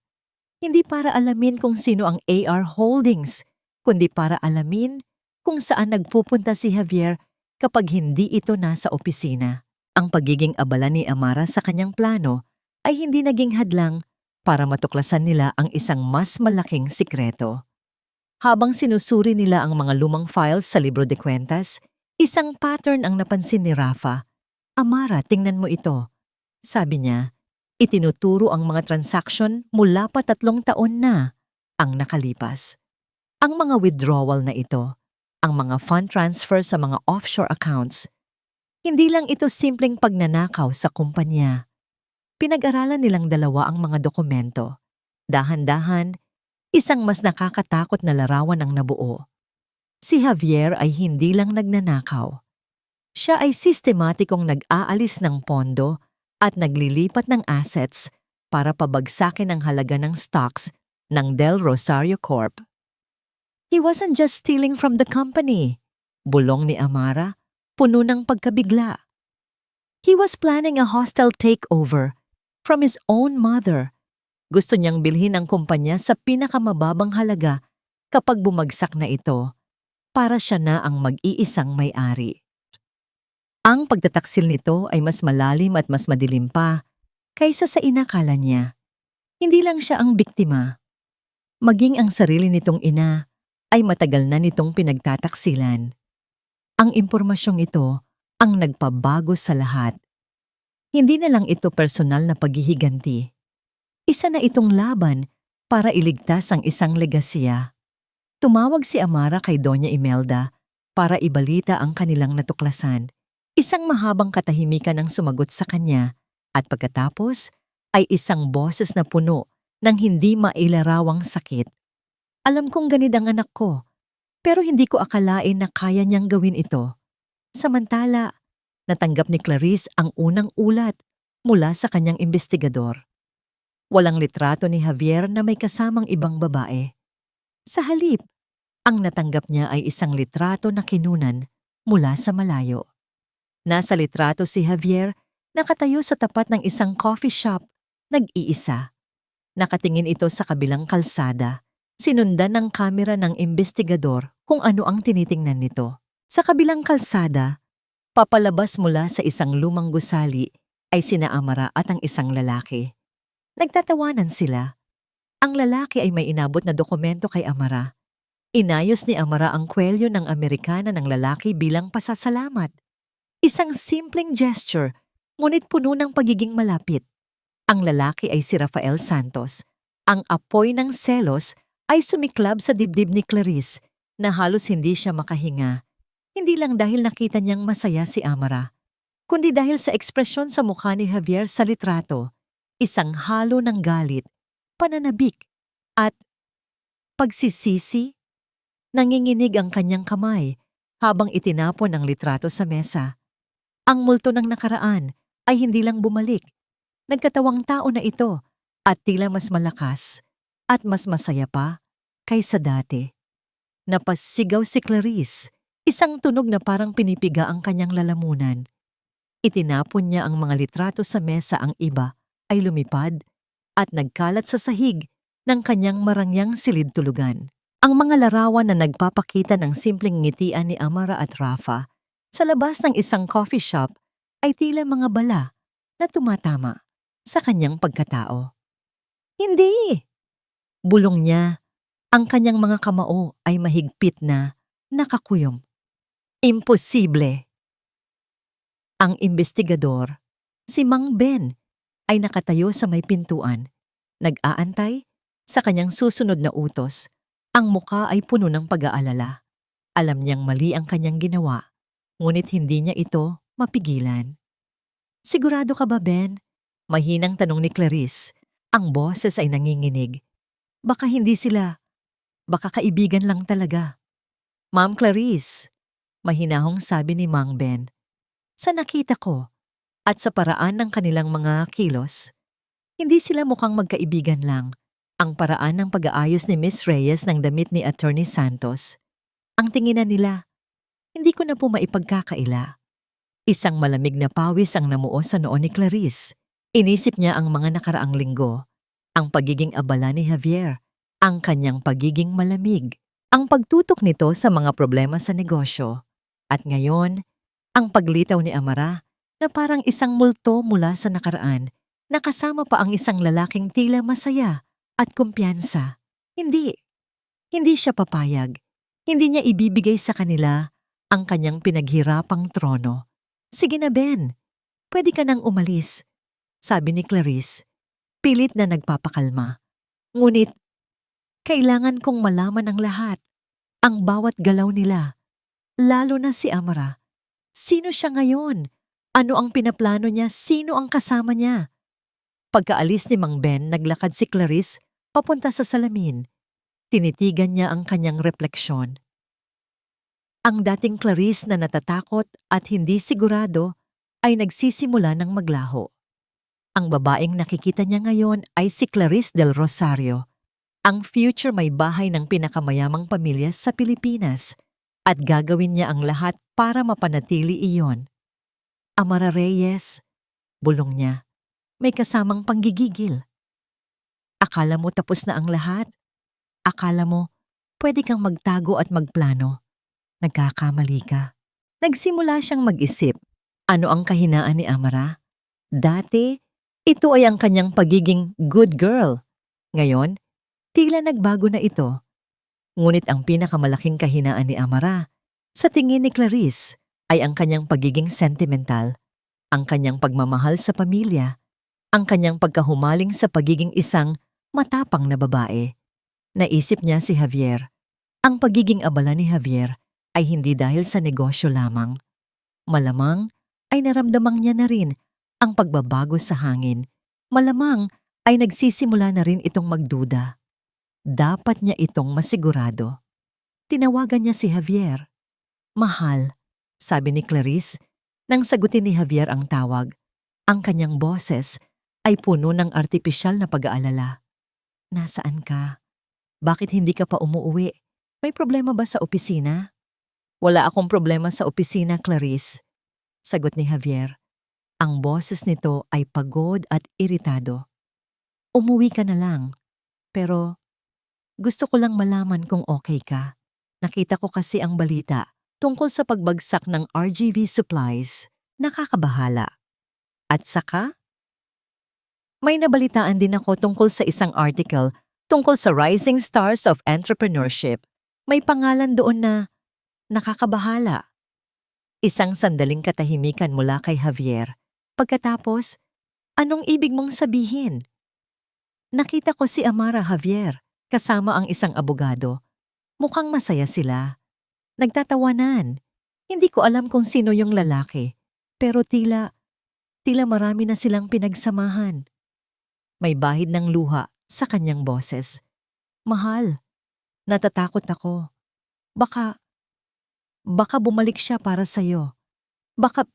Hindi para alamin kung sino ang AR Holdings, kundi para alamin kung saan nagpupunta si Javier kapag hindi ito nasa opisina. Ang pagiging abala ni Amara sa kanyang plano ay hindi naging hadlang para matuklasan nila ang isang mas malaking sikreto. Habang sinusuri nila ang mga lumang files sa libro de kwentas, isang pattern ang napansin ni Rafa. "Amara, tingnan mo ito." Sabi niya, itinuturo ang mga transaction mula pa 3 taon na ang nakalipas. Ang mga withdrawal na ito, ang mga fund transfer sa mga offshore accounts, hindi lang ito simpleng pagnanakaw sa kumpanya. Pinag-aralan nilang dalawa ang mga dokumento. Dahan-dahan, isang mas nakakatakot na larawan ang nabuo. Si Javier ay hindi lang nagnanakaw. Siya ay sistematikong nag-aalis ng pondo at naglilipat ng assets para pabagsakin ang halaga ng stocks ng Del Rosario Corp. He wasn't just stealing from the company, bulong ni Amara, puno ng pagkabigla. He was planning a hostile takeover from his own mother. Gusto niyang bilhin ang kumpanya sa pinakamababang halaga kapag bumagsak na ito, para siya na ang mag-iisang may-ari. Ang pagtataksil nito ay mas malalim at mas madilim pa kaysa sa inakala niya. Hindi lang siya ang biktima. Maging ang sarili nitong ina ay matagal na nitong pinagtataksilan. Ang impormasyong ito ang nagpabago sa lahat. Hindi na lang ito personal na paghihiganti. Isa na itong laban para iligtas ang isang legasiya. Tumawag si Amara kay Doña Imelda para ibalita ang kanilang natuklasan. Isang mahabang katahimikan ang sumagot sa kanya at pagkatapos ay isang boses na puno ng hindi mailarawang sakit. "Alam kong ganid ang anak ko, pero hindi ko akalain na kaya niyang gawin ito." Samantala, natanggap ni Clarice ang unang ulat mula sa kanyang investigador. Walang litrato ni Javier na may kasamang ibang babae. Sa halip, ang natanggap niya ay isang litrato na kinunan mula sa malayo. Nasa litrato si Javier nakatayo sa tapat ng isang coffee shop, nag-iisa. Nakatingin ito sa kabilang kalsada. Sinundan ng kamera ng investigador kung ano ang tinitingnan nito. Sa kabilang kalsada, papalabas mula sa isang lumang gusali ay sina Amara at ang isang lalaki. Nagtatawanan sila. Ang lalaki ay may inabot na dokumento kay Amara. Inayos ni Amara ang kwelyo ng Amerikana ng lalaki bilang pasasalamat. Isang simpleng gesture, ngunit puno ng pagiging malapit. Ang lalaki ay si Rafael Santos. Ang apoy ng selos ay sumiklab sa dibdib ni Clarice na halos hindi siya makahinga. Hindi lang dahil nakita niyang masaya si Amara, kundi dahil sa ekspresyon sa mukha ni Javier sa litrato, isang halo ng galit, pananabik, at pagsisisi. Nanginginig ang kanyang kamay habang itinapon ang litrato sa mesa. Ang multo ng nakaraan ay hindi lang bumalik. Nagkatawang tao na ito at tila mas malakas at mas masaya pa kaysa dati. Napasigaw si Clarice, isang tunog na parang pinipiga ang kanyang lalamunan. Itinapon niya ang mga litrato sa mesa, ang iba ay lumipad at nagkalat sa sahig ng kanyang marangyang silid-tulugan. Ang mga larawan na nagpapakita ng simpleng ngitian ni Amara at Rafa sa labas ng isang coffee shop ay tila mga bala na tumatama sa kanyang pagkatao. "Hindi!" Bulong niya. Ang kanyang mga kamao ay mahigpit na nakakuyom. "Imposible!" Ang investigador, si Mang Ben, ay nakatayo sa may pintuan. Nag-aantay sa kanyang susunod na utos. Ang muka ay puno ng pag-aalala. Alam niyang mali ang kanyang ginawa, ngunit hindi niya ito mapigilan. "Sigurado ka ba, Ben?" Mahinang tanong ni Clarice. Ang boses ay nanginginig. Baka kaibigan lang talaga." "Ma'am Clarice," mahinahong sabi ni Mang Ben, "sa nakita ko at sa paraan ng kanilang mga kilos, hindi sila mukhang magkaibigan lang. Ang paraan ng pag-aayos ni Miss Reyes ng damit ni Attorney Santos, ang tinginan nila, hindi ko na po maipagkakaila." Isang malamig na pawis ang namuo sa noo ni Clarice. Inisip niya ang mga nakaraang linggo, ang pagiging abala ni Javier, ang kanyang pagiging malamig, ang pagtutok nito sa mga problema sa negosyo, at ngayon, ang paglitaw ni Amara na parang isang multo mula sa nakaraan Nakasama pa ang isang lalaking tila masaya at kumpiyansa. Hindi. Hindi siya papayag. Hindi niya ibibigay sa kanila ang kanyang pinaghirapang trono. Sige na, Ben. Pwede ka nang umalis, sabi ni Clarice, pilit na nagpapakalma. Ngunit, kailangan kong malaman ang lahat, ang bawat galaw nila, lalo na si Amara. Sino siya ngayon? Ano ang pinaplano niya? Sino ang kasama niya? Pagkaalis ni Mang Ben, naglakad si Clarice papunta sa salamin. Tinitigan niya ang kanyang refleksyon. Ang dating Clarice na natatakot at hindi sigurado ay nagsisimula ng maglaho. Ang babaeng nakikita niya ngayon ay si Clarice del Rosario, ang future may bahay ng pinakamayamang pamilya sa Pilipinas, at gagawin niya ang lahat para mapanatili iyon. Amara Reyes, bulong niya, may kasamang panggigigil. Akala mo tapos na ang lahat? Akala mo pwede kang magtago at magplano? Nagkakamali ka. Nagsimula siyang mag-isip. Ano ang kahinaan ni Amara? Dati, ito ay ang kanyang pagiging good girl. Ngayon, tila nagbago na ito. Ngunit ang pinakamalaking kahinaan ni Amara, sa tingin ni Clarice, ay ang kanyang pagiging sentimental, ang kanyang pagmamahal sa pamilya, ang kanyang pagkahumaling sa pagiging isang matapang na babae. Naisip niya si Javier. Ang pagiging abala ni Javier ay hindi dahil sa negosyo lamang. Malamang ay naramdamang niya na rin ang pagbabago sa hangin. Malamang ay nagsisimula na rin itong magduda. Dapat niya itong masigurado. Tinawagan niya si Javier. Mahal, sabi ni Clarice, nang sagutin ni Javier ang tawag. Ang kanyang boses ay puno ng artipisyal na pag-aalala. Nasaan ka? Bakit hindi ka pa umuuwi? May problema ba sa opisina? Wala akong problema sa opisina, Clarice, sagot ni Javier. Ang boses nito ay pagod at iritado. Umuwi ka na lang, pero gusto ko lang malaman kung okay ka. Nakita ko kasi ang balita tungkol sa pagbagsak ng RGV Supplies. Nakakabahala. At saka, may nabalitaan din ako tungkol sa isang article tungkol sa Rising Stars of Entrepreneurship. May pangalan doon na nakakabahala. Isang sandaling katahimikan mula kay Javier. Pagkatapos, anong ibig mong sabihin? Nakita ko si Amara, Javier, kasama ang isang abogado. Mukhang masaya sila. Nagtatawanan. Hindi ko alam kung sino yung lalaki, pero tila marami na silang pinagsamahan. May bahid ng luha sa kanyang boses. Mahal, natatakot ako. Baka bumalik siya para sa'yo. Baka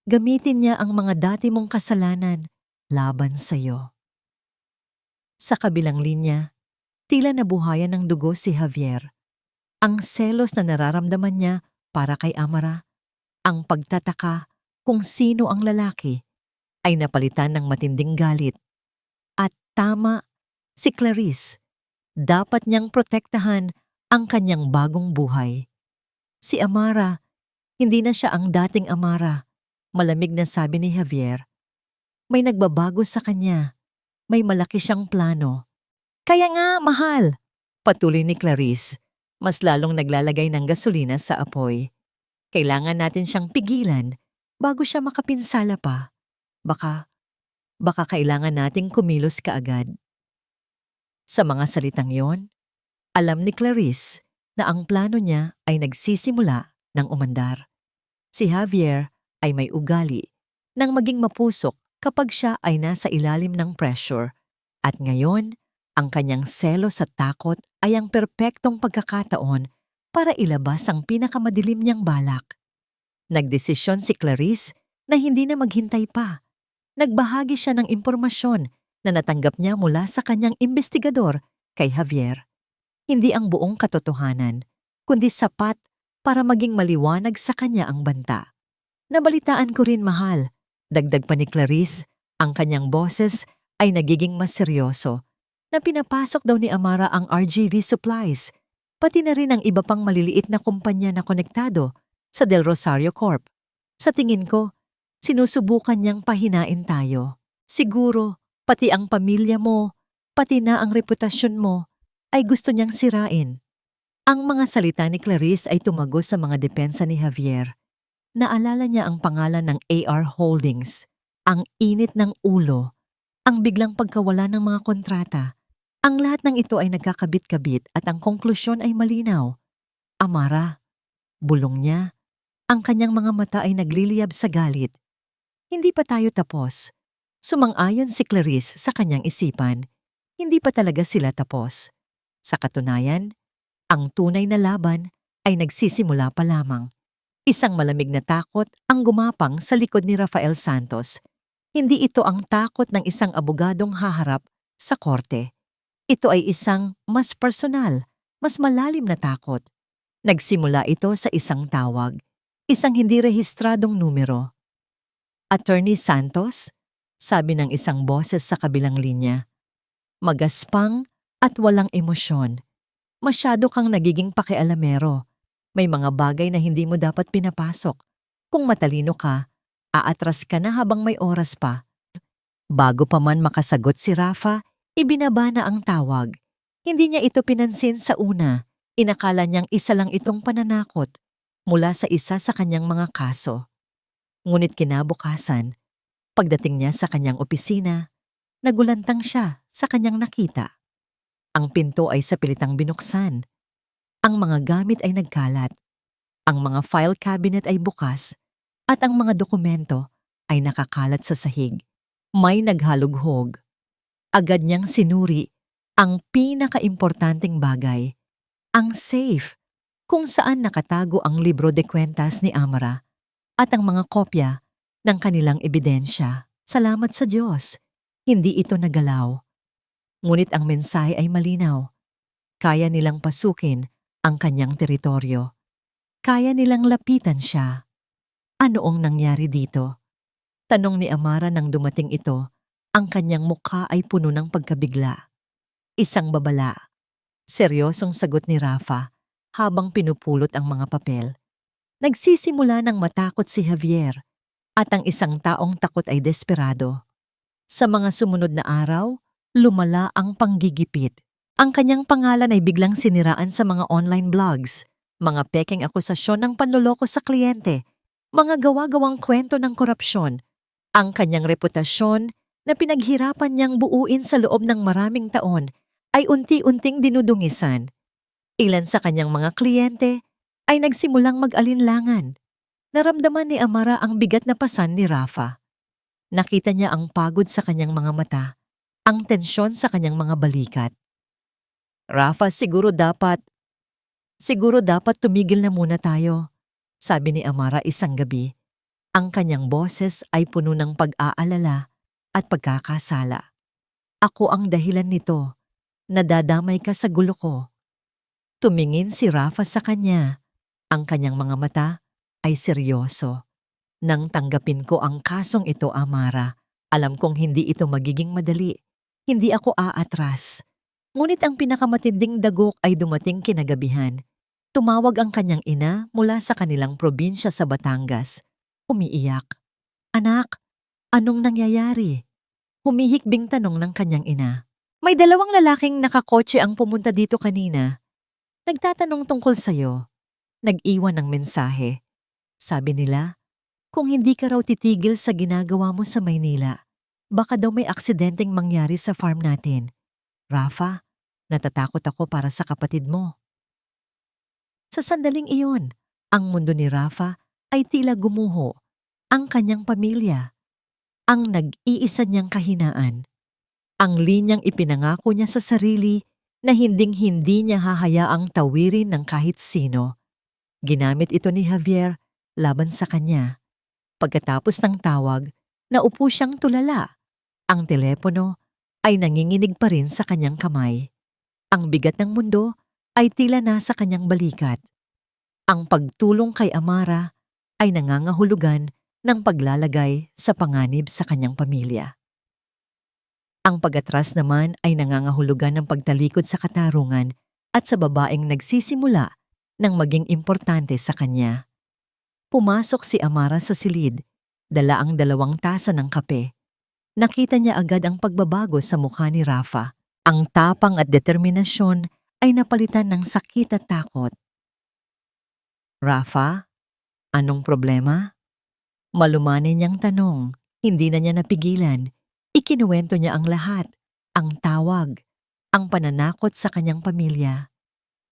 gamitin niya ang mga dati mong kasalanan laban sa'yo. Sa kabilang linya, tila nabuhayan ng dugo si Javier. Ang selos na nararamdaman niya para kay Amara, ang pagtataka kung sino ang lalaki, ay napalitan ng matinding galit. At tama, si Clarice, dapat niyang protektahan ang kanyang bagong buhay. Si Amara, hindi na siya ang dating Amara, malamig na sabi ni Javier. May nagbabago sa kanya, may malaki siyang plano. Kaya nga, mahal, patuloy ni Clarice, mas lalong naglalagay ng gasolina sa apoy. Kailangan natin siyang pigilan bago siya makapinsala pa. Baka kailangan nating kumilos kaagad. Sa mga salitang yon, alam ni Clarice na ang plano niya ay nagsisimula ng umandar. Si Javier ay may ugali ng maging mapusok kapag siya ay nasa ilalim ng pressure. At ngayon, ang kanyang selos at takot ay ang perpektong pagkakataon para ilabas ang pinakamadilim niyang balak. Nagdesisyon si Clarice na hindi na maghintay pa. Nagbahagi siya ng impormasyon na natanggap niya mula sa kanyang investigador kay Javier. Hindi ang buong katotohanan, kundi sapat para maging maliwanag sa kanya ang banta. Nabalitaan ko rin, mahal, dagdag pa ni Clarice, ang kanyang boses ay nagiging mas seryoso, na pinapasok daw ni Amara ang RGV Supplies, pati na rin ang iba pang maliliit na kumpanya na konektado sa Del Rosario Corp. Sa tingin ko, sinusubukan niyang pahinain tayo. Siguro, pati ang pamilya mo, pati na ang reputasyon mo, ay gusto niyang sirain. Ang mga salita ni Clarice ay tumagos sa mga depensa ni Javier. Naalala niya ang pangalan ng AR Holdings, ang init ng ulo, ang biglang pagkawala ng mga kontrata. Ang lahat ng ito ay nagkakabit-kabit at ang konklusyon ay malinaw. Amara, bulong niya. Ang kanyang mga mata ay nagliliyab sa galit. Hindi pa tayo tapos. Sumang-ayon si Clarice sa kanyang isipan. Hindi pa talaga sila tapos. Sa katunayan, ang tunay na laban ay nagsisimula pa lamang. Isang malamig na takot ang gumapang sa likod ni Rafael Santos. Hindi ito ang takot ng isang abogadong haharap sa korte. Ito ay isang mas personal, mas malalim na takot. Nagsimula ito sa isang tawag, isang hindi rehistradong numero. Attorney Santos, sabi ng isang boses sa kabilang linya. Magaspang at walang emosyon. Masyado kang nagiging pakialamero. May mga bagay na hindi mo dapat pinapasok. Kung matalino ka, aatras ka na habang may oras pa. Bago pa man makasagot si Rafa, ibinaba na ang tawag. Hindi niya ito pinansin sa una. Inakala niyang isa lang itong pananakot mula sa isa sa kanyang mga kaso. Ngunit kinabukasan, pagdating niya sa kanyang opisina, nagulantang siya sa kanyang nakita. Ang pinto ay sa pilitang binuksan. Ang mga gamit ay nagkalat. Ang mga file cabinet ay bukas at ang mga dokumento ay nakakalat sa sahig. May naghalughog. Agad niyang sinuri ang pinakaimportanteng bagay, ang safe, kung saan nakatago ang libro de kwentas ni Amara at ang mga kopya ng kanilang ebidensya. Salamat sa Diyos, hindi ito nagalaw. Ngunit ang mensahe ay malinaw. Kaya nilang pasukin ang kanyang teritoryo. Kaya nilang lapitan siya. Anoong nangyari dito? Tanong ni Amara nang dumating ito, ang kanyang mukha ay puno ng pagkabigla. Isang babala. Seryosong sagot ni Rafa habang pinupulot ang mga papel. Nagsisimula ng matakot si Javier at ang isang taong takot ay desperado. Sa mga sumunod na araw, lumala ang panggigipit. Ang kanyang pangalan ay biglang siniraan sa mga online blogs, mga pekeng akusasyon ng panloloko sa kliyente, mga gawa-gawang kwento ng korupsyon. Ang kanyang reputasyon na pinaghirapan niyang buuin sa loob ng maraming taon ay unti-unting dinudungisan. Ilan sa kanyang mga kliyente ay nagsimulang mag-alinlangan. Naramdaman ni Amara ang bigat na pasan ni Rafa. Nakita niya ang pagod sa kanyang mga mata, ang tensyon sa kanyang mga balikat. Rafa, siguro dapat tumigil na muna tayo, sabi ni Amara isang gabi. Ang kanyang boses ay puno ng pag-aalala at pagkakasala. Ako ang dahilan nito. Nadadamay ka sa gulo ko. Tumingin si Rafa sa kanya. Ang kanyang mga mata ay seryoso. Nang tanggapin ko ang kasong ito, Amara, alam kong hindi ito magiging madali. Hindi ako aatras. Ngunit ang pinakamatinding dagok ay dumating kinagabihan. Tumawag ang kanyang ina mula sa kanilang probinsya sa Batangas. Umiiyak. Anak, anong nangyayari? Humihikbing tanong ng kanyang ina. May dalawang lalaking nakakotse ang pumunta dito kanina. Nagtatanong tungkol sa'yo. Nag-iwan ng mensahe. Sabi nila, kung hindi ka raw titigil sa ginagawa mo sa Maynila, baka daw may aksidenteng mangyari sa farm natin. Rafa, natatakot ako para sa kapatid mo. Sa sandaling iyon, ang mundo ni Rafa ay tila gumuho. Ang kanyang pamilya, ang nag-iisa niyang kahinaan, ang linyang ipinangako niya sa sarili na hinding-hindi niya hahayaang tawirin ng kahit sino. Ginamit ito ni Javier laban sa kanya. Pagkatapos ng tawag, naupo siyang tulala. Ang telepono ay nanginginig pa rin sa kanyang kamay. Ang bigat ng mundo ay tila nasa kanyang balikat. Ang pagtulong kay Amara ay nangangahulugan ng paglalagay sa panganib sa kanyang pamilya. Ang pag-atras naman ay nangangahulugan ng pagtalikod sa katarungan at sa babaeng nagsisimula ng maging importante sa kanya. Pumasok si Amara sa silid, dala ang 2 tasa ng kape. Nakita niya agad ang pagbabago sa mukha ni Rafa. Ang tapang at determinasyon ay napalitan ng sakit at takot. Rafa, anong problema? Malumanay niyang tanong. Hindi na niya napigilan. Ikinuwento niya ang lahat. Ang tawag. Ang pananakot sa kanyang pamilya.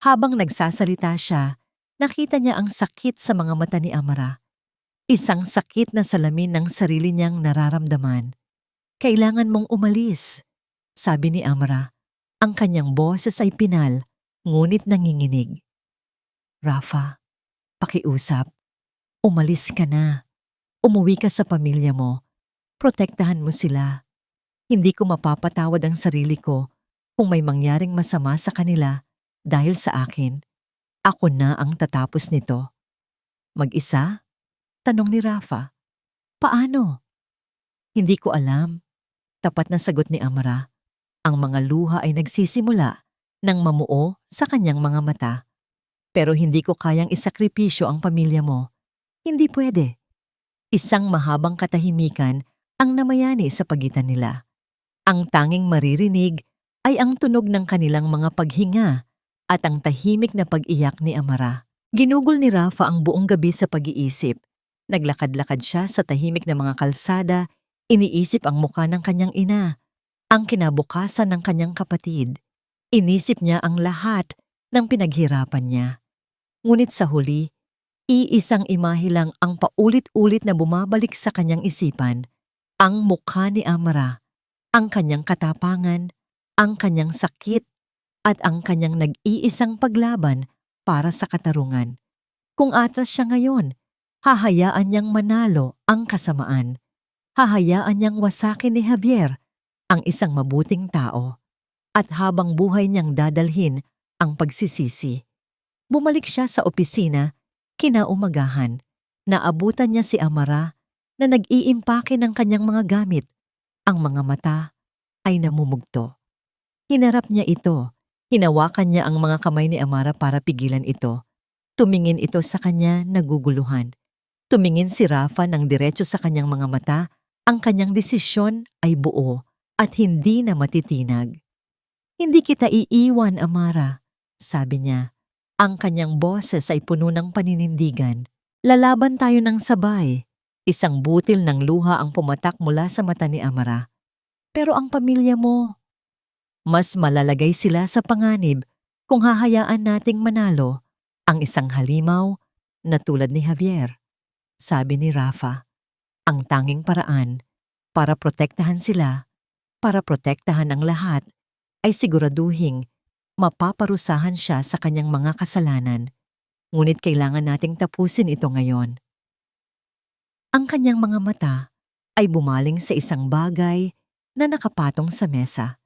Habang nagsasalita siya, nakita niya ang sakit sa mga mata ni Amara. Isang sakit na salamin ng sarili niyang nararamdaman. Kailangan mong umalis, sabi ni Amara. Ang kanyang boses ay pinal, ngunit nanginginig. Rafa, pakiusap. Umalis ka na. Umuwi ka sa pamilya mo. Protektahan mo sila. Hindi ko mapapatawad ang sarili ko kung may mangyaring masama sa kanila dahil sa akin. Ako na ang tatapos nito. Mag-isa? Tanong ni Rafa. Paano? Hindi ko alam. Tapat na sagot ni Amara. Ang mga luha ay nagsisimula nang mamuo sa kanyang mga mata. Pero hindi ko kayang isakripisyo ang pamilya mo. Hindi pwede. Isang mahabang katahimikan ang namayani sa pagitan nila. Ang tanging maririnig ay ang tunog ng kanilang mga paghinga at ang tahimik na pag-iyak ni Amara. Ginugol ni Rafa ang buong gabi sa pag-iisip. Naglakad-lakad siya sa tahimik na mga kalsada, iniisip ang mukha ng kanyang ina, ang kinabukasan ng kanyang kapatid. Inisip niya ang lahat ng pinaghirapan niya. Ngunit sa huli, iisang imahe lang ang paulit-ulit na bumabalik sa kanyang isipan, ang mukha ni Amara, ang kanyang katapangan, ang kanyang sakit, at ang kanyang nag-iisang paglaban para sa katarungan. Kung atras siya ngayon, hahayaan niyang manalo ang kasamaan. Hahayaan niyang wasakin ni Javier ang isang mabuting tao. At habang buhay niyang dadalhin ang pagsisisi. Bumalik siya sa opisina, kinaumagahan. Naabutan niya si Amara na nag-iimpake ng kanyang mga gamit. Ang mga mata ay namumugto. Hinarap niya ito. Hinawakan niya ang mga kamay ni Amara para pigilan ito. Tumingin ito sa kanya naguguluhan. Tumingin si Rafa ng diretso sa kanyang mga mata. Ang kanyang desisyon ay buo at hindi na matitinag. Hindi kita iiwan, Amara, sabi niya. Ang kanyang boses ay puno ng paninindigan. Lalaban tayo ng sabay. Isang butil ng luha ang pumatak mula sa mata ni Amara. Pero ang pamilya mo, mas malalagay sila sa panganib kung hahayaan nating manalo ang isang halimaw na tulad ni Javier. Sabi ni Rafa, ang tanging paraan para protektahan sila, para protektahan ang lahat, ay siguraduhing mapaparusahan siya sa kanyang mga kasalanan. Ngunit kailangan nating tapusin ito ngayon. Ang kanyang mga mata ay bumaling sa isang bagay na nakapatong sa mesa.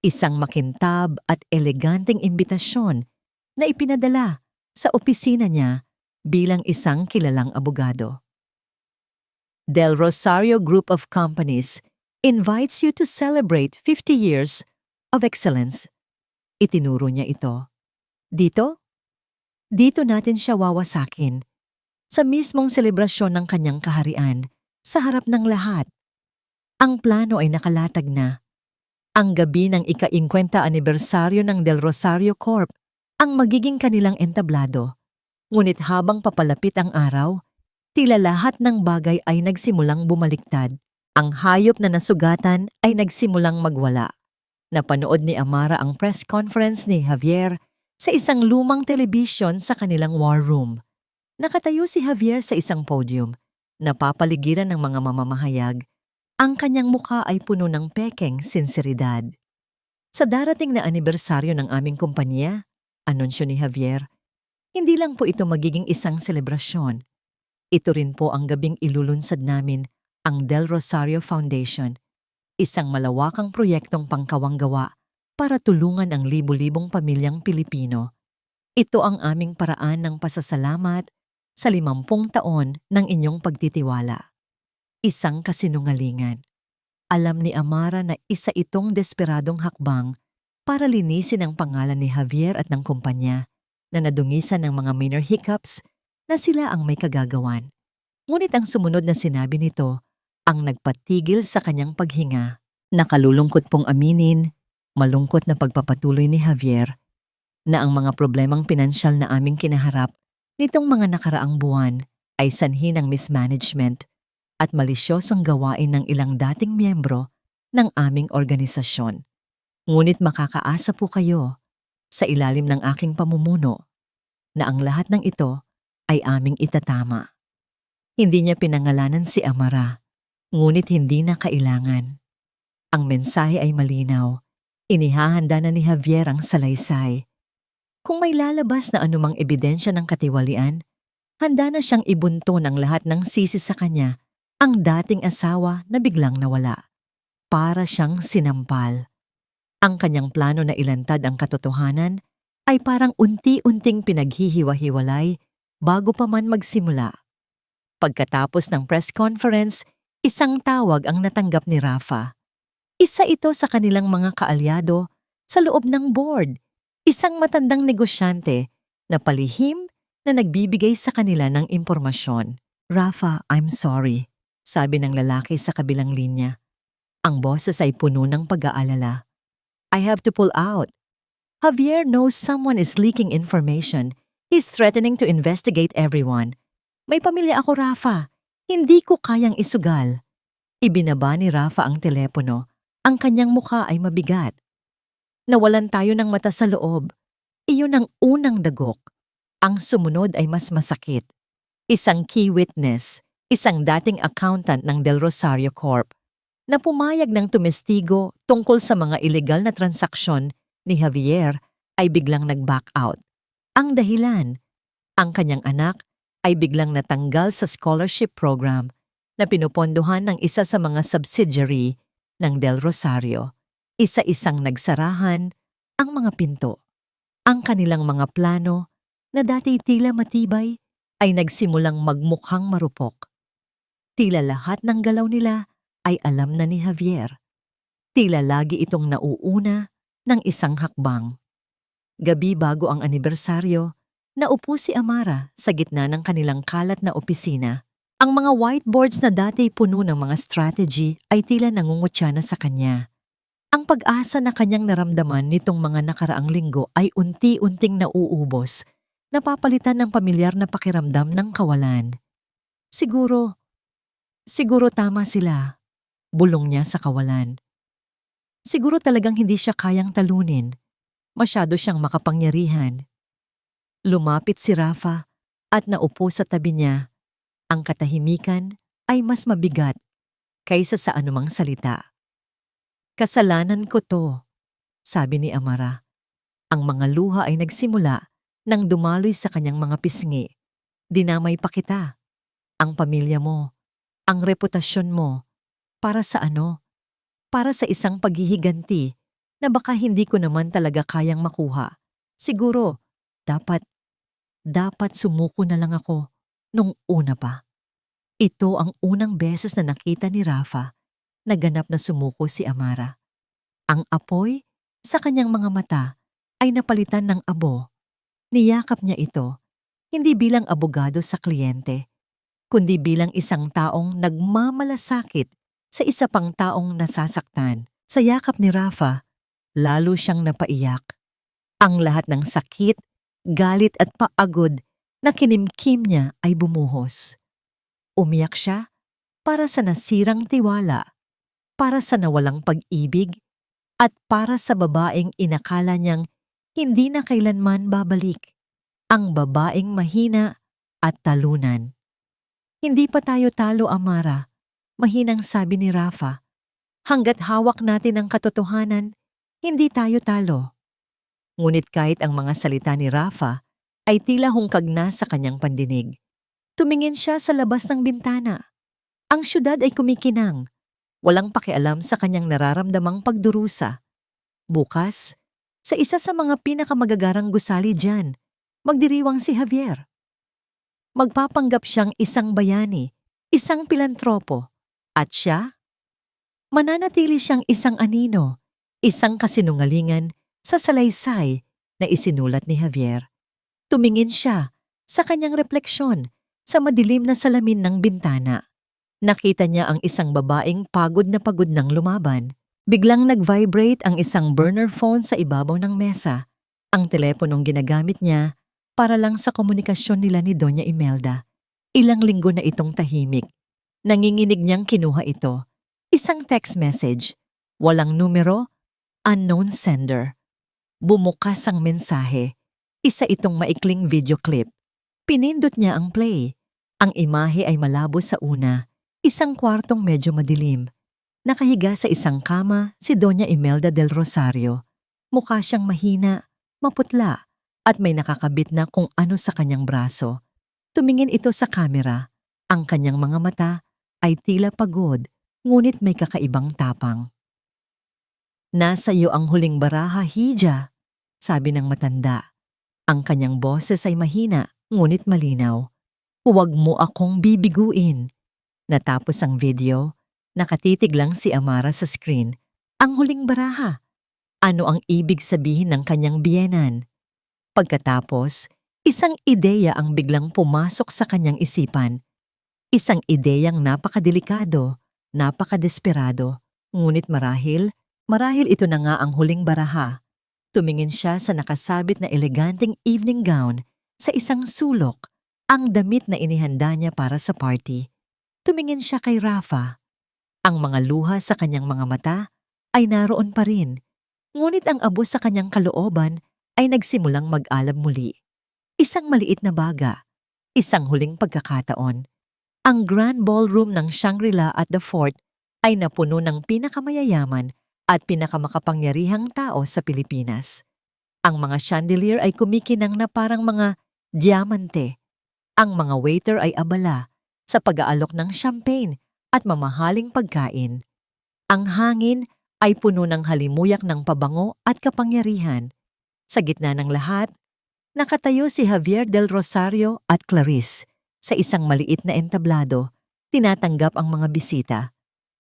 Isang makintab at eleganteng imbitasyon na ipinadala sa opisina niya bilang isang kilalang abogado. Del Rosario Group of Companies invites you to celebrate 50 years of excellence. Itinuro niya ito. Dito? Dito natin siya wawasakin. Sa mismong selebrasyon ng kanyang kaharian, sa harap ng lahat. Ang plano ay nakalatag na. Ang gabi ng ika-50 anibersaryo ng Del Rosario Corp ang magiging kanilang entablado. Ngunit habang papalapit ang araw, tila lahat ng bagay ay nagsimulang bumaliktad. Ang hayop na nasugatan ay nagsimulang magwala. Napanood ni Amara ang press conference ni Javier sa isang lumang telebisyon sa kanilang war room. Nakatayo si Javier sa isang podium, napapaligiran ng mga mamamahayag. Ang kanyang mukha ay puno ng pekeng sinseridad. Sa darating na anibersaryo ng aming kumpanya, anunsyo ni Javier, hindi lang po ito magiging isang selebrasyon. Ito rin po ang gabing ilulunsad namin ang Del Rosario Foundation, isang malawakang proyektong pangkawanggawa para tulungan ang libu-libong pamilyang Pilipino. Ito ang aming paraan ng pasasalamat sa 50 taon ng inyong pagtitiwala. Isang kasinungalingan. Alam ni Amara na isa itong desperadong hakbang para linisin ang pangalan ni Javier at ng kumpanya na nadungisan ng mga minor hiccups na sila ang may kagagawan. Ngunit ang sumunod na sinabi nito ang nagpatigil sa kanyang paghinga. Nakalulungkot pong aminin, malungkot na pagpapatuloy ni Javier na ang mga problemang pinansyal na aming kinaharap nitong mga nakaraang buwan ay sanhi ng mismanagement at malisyosong gawain ng ilang dating miyembro ng aming organisasyon. Ngunit makakaasa po kayo sa ilalim ng aking pamumuno na ang lahat ng ito ay aming itatama. Hindi niya pinangalanan si Amara, ngunit hindi na kailangan. Ang mensahe ay malinaw. Inihahanda na ni Javier ang salaysay. Kung may lalabas na anumang ebidensya ng katiwalian, handa na siyang ibunto ng lahat ng sisi sa kanya ang dating asawa na biglang nawala. Para siyang sinampal. Ang kanyang plano na ilantad ang katotohanan ay parang unti-unting pinaghihiwa-hiwalay bago pa man magsimula. Pagkatapos ng press conference, isang tawag ang natanggap ni Rafa. Isa ito sa kanilang mga kaalyado sa loob ng board, isang matandang negosyante na palihim na nagbibigay sa kanila ng impormasyon. "Rafa, I'm sorry," sabi ng lalaki sa kabilang linya. Ang boses ay puno ng pag-aalala. "I have to pull out. Javier knows someone is leaking information. He's threatening to investigate everyone. May pamilya ako, Rafa. Hindi ko kayang isugal." Ibinaba ni Rafa ang telepono. Ang kanyang mukha ay mabigat. Nawalan tayo ng mata sa loob. Iyon ang unang dagok. Ang sumunod ay mas masakit. Isang key witness, isang dating accountant ng Del Rosario Corp, na pumayag ng tumestigo tungkol sa mga ilegal na transaksyon ni Javier ay biglang nag-back out. Ang dahilan, ang kanyang anak ay biglang natanggal sa scholarship program na pinupondohan ng isa sa mga subsidiary ng Del Rosario. Isa-isang nagsarahan ang mga pinto. Ang kanilang mga plano na dati tila matibay ay nagsimulang magmukhang marupok. Tila lahat ng galaw nila ay alam na ni Javier. Tila lagi itong nauuna ng isang hakbang. Gabi bago ang anibersaryo, naupo si Amara sa gitna ng kanilang kalat na opisina. Ang mga whiteboards na dati puno ng mga strategy ay tila nangungutya na sa kanya. Ang pag-asa na kanyang naramdaman nitong mga nakaraang linggo ay unti-unting nauubos, napapalitan ng pamilyar na pakiramdam ng kawalan. Siguro tama sila, bulong niya sa kawalan. Siguro talagang hindi siya kayang talunin, masyado siyang makapangyarihan. Lumapit si Rafa at naupo sa tabi niya. Ang katahimikan ay mas mabigat kaysa sa anumang salita. "Kasalanan ko to," sabi ni Amara. Ang mga luha ay nagsimula nang dumaloy sa kanyang mga pisngi. "Dinamay pa kita, ang pamilya mo, ang reputasyon mo. Para sa ano? Para sa isang paghihiganti na baka hindi ko naman talaga kayang makuha. Siguro, dapat sumuko na lang ako nung una pa." Ito ang unang beses na nakita ni Rafa na ganap na sumuko si Amara. Ang apoy sa kanyang mga mata ay napalitan ng abo. Niyakap niya ito, hindi bilang abogado sa kliyente, kundi bilang isang taong nagmamalasakit sa isa pang taong nasasaktan. Sa yakap ni Rafa, lalo siyang napaiyak. Ang lahat ng sakit, galit at paagod na kinimkim niya ay bumuhos. Umiyak siya para sa nasirang tiwala, para sa nawalang pag-ibig, at para sa babaeng inakala niyang hindi na kailanman babalik. Ang babaeng mahina at talunan. "Hindi pa tayo talo, Amara," mahinang sabi ni Rafa. "Hanggat hawak natin ang katotohanan, hindi tayo talo." Ngunit kahit ang mga salita ni Rafa ay tila hungkag na sa kanyang pandinig. Tumingin siya sa labas ng bintana. Ang syudad ay kumikinang. Walang pakialam sa kanyang nararamdamang pagdurusa. Bukas, sa isa sa mga pinakamagagarang gusali dyan, magdiriwang si Javier. Magpapanggap siyang isang bayani, isang pilantropo, at siya, mananatili siyang isang anino, isang kasinungalingan sa salaysay na isinulat ni Javier. Tumingin siya sa kanyang refleksyon sa madilim na salamin ng bintana. Nakita niya ang isang babaeng pagod ng lumaban. Biglang nag-vibrate ang isang burner phone sa ibabaw ng mesa. Ang teleponong ginagamit niya para lang sa komunikasyon nila ni Doña Imelda. Ilang linggo na itong tahimik. Nanginginig niyang kinuha ito. Isang text message. Walang numero, unknown sender. Bumukas ang mensahe. Isa itong maikling video clip. Pinindot niya ang play. Ang imahe ay malabo sa una. Isang kwartong medyo madilim. Nakahiga sa isang kama si Doña Imelda del Rosario. Mukha siyang mahina, maputla, at may nakakabit na kung ano sa kanyang braso. Tumingin ito sa kamera. Ang kanyang mga mata ay tila pagod, ngunit may kakaibang tapang. Nasa iyo ang huling baraha, Hija, sabi ng matanda. Ang kanyang boses ay mahina, ngunit malinaw. Huwag mo akong bibiguin. Natapos ang video, nakatitig lang si Amara sa screen. Ang huling baraha. Ano ang ibig sabihin ng kanyang biyenan? Pagkatapos, isang ideya ang biglang pumasok sa kanyang isipan. Isang ideyang napakadelikado, napakadesperado. Ngunit marahil ito na nga ang huling baraha. Tumingin siya sa nakasabit na eleganteng evening gown sa isang sulok, ang damit na inihanda niya para sa party. Tumingin siya kay Rafa. Ang mga luha sa kanyang mga mata ay naroon pa rin, ngunit ang abo sa kanyang kalooban ay nagsimulang mag-alab muli. Isang maliit na baga, isang huling pagkakataon. Ang grand ballroom ng Shangri-La at the Fort ay napuno ng pinakamayayaman at pinakamakapangyarihang tao sa Pilipinas. Ang mga chandelier ay kumikinang na parang mga diamante. Ang mga waiter ay abala sa pag-aalok ng champagne at mamahaling pagkain. Ang hangin ay puno ng halimuyak ng pabango at kapangyarihan. Sa gitna ng lahat, nakatayo si Javier del Rosario at Clarice sa isang maliit na entablado, tinatanggap ang mga bisita.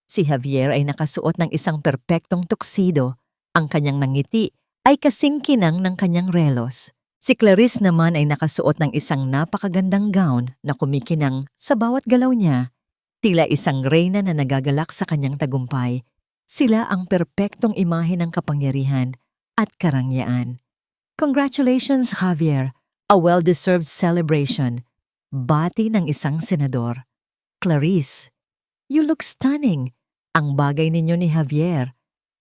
Si Javier ay nakasuot ng isang perpektong tuxedo. Ang kanyang nangiti ay kasing kinang ng kanyang relos. Si Clarice naman ay nakasuot ng isang napakagandang gown na kumikinang sa bawat galaw niya. Tila isang reyna na nagagalak sa kanyang tagumpay. Sila ang perpektong imahe ng kapangyarihan at karangyaan. Congratulations, Javier. A well-deserved celebration. Bati ng isang senador. Clarice, you look stunning. Ang bagay ninyo ni Javier.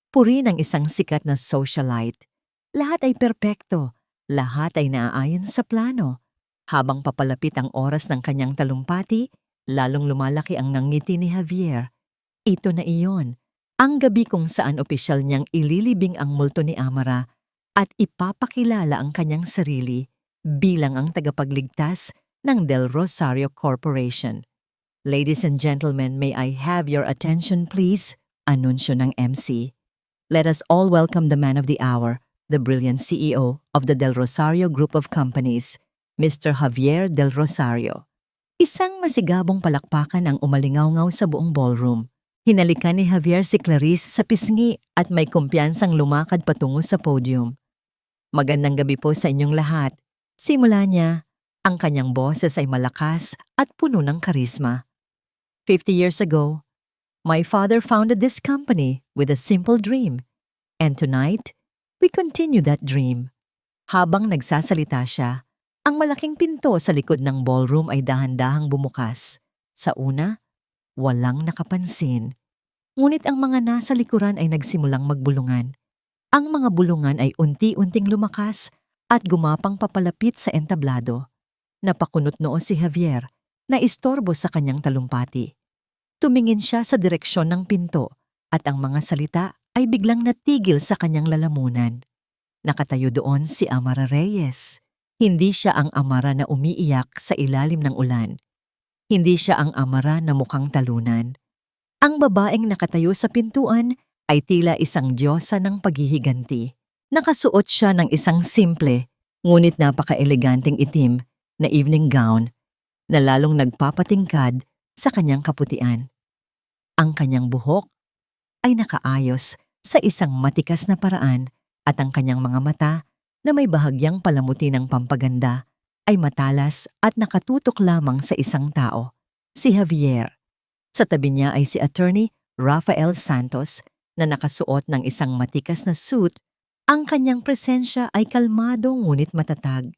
Puri ng isang sikat na socialite. Lahat ay perpekto. Lahat ay naaayon sa plano. Habang papalapit ang oras ng kanyang talumpati, lalong lumalaki ang ngiti ni Javier. Ito na iyon. Ang gabi kung saan opisyal niyang ililibing ang multo ni Amara at ipapakilala ang kanyang sarili bilang ang tagapagligtas ng Del Rosario Corporation. Ladies and gentlemen, may I have your attention please? Anunsyo ng MC. Let us all welcome the man of the hour, the brilliant CEO of the Del Rosario Group of Companies, Mr. Javier Del Rosario. Isang masigabong palakpakan ang umalingaw-ngaw sa buong ballroom. Hinalikan ni Javier si Clarice sa pisngi at may kumpiyansang lumakad patungo sa podium. Magandang gabi po sa inyong lahat. Simula niya, ang kanyang boses ay malakas at puno ng karisma. 50 years ago, my father founded this company with a simple dream. And tonight, we continue that dream. Habang nagsasalita siya, ang malaking pinto sa likod ng ballroom ay dahan-dahang bumukas. Sa una, walang nakapansin. Ngunit ang mga nasa likuran ay nagsimulang magbulungan. Ang mga bulungan ay unti-unting lumakas at gumapang papalapit sa entablado. Napakunot noo si Javier na istorbo sa kanyang talumpati. Tumingin siya sa direksyon ng pinto at ang mga salita ay biglang natigil sa kanyang lalamunan. Nakatayo doon si Amara Reyes. Hindi siya ang Amara na umiiyak sa ilalim ng ulan. Hindi siya ang Amara na mukhang talunan. Ang babaeng nakatayo sa pintuan ay tila isang diyosa ng paghihiganti. Nakasuot siya ng isang simple, ngunit napaka-eleganteng itim na evening gown na lalong nagpapatingkad sa kanyang kaputian. Ang kanyang buhok ay nakaayos sa isang matikas na paraan at ang kanyang mga mata na may bahagyang palamuti ng pampaganda ay matalas at nakatutok lamang sa isang tao, si Javier. Sa tabi niya ay si Attorney Rafael Santos na nakasuot ng isang matikas na suit. Ang kanyang presensya ay kalmado ngunit matatag.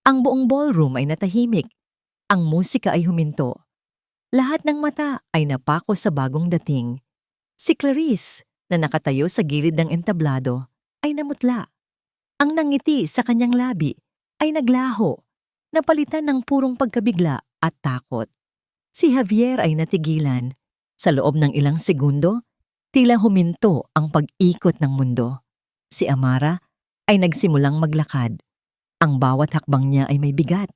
Ang buong ballroom ay natahimik. Ang musika ay huminto. Lahat ng mata ay napako sa bagong dating. Si Clarice, na nakatayo sa gilid ng entablado, ay namutla. Ang nangiti sa kanyang labi ay naglaho, napalitan ng purong pagkabigla at takot. Si Javier ay natigilan. Sa loob ng ilang segundo, tila huminto ang pag-ikot ng mundo. Si Amara ay nagsimulang maglakad. Ang bawat hakbang niya ay may bigat.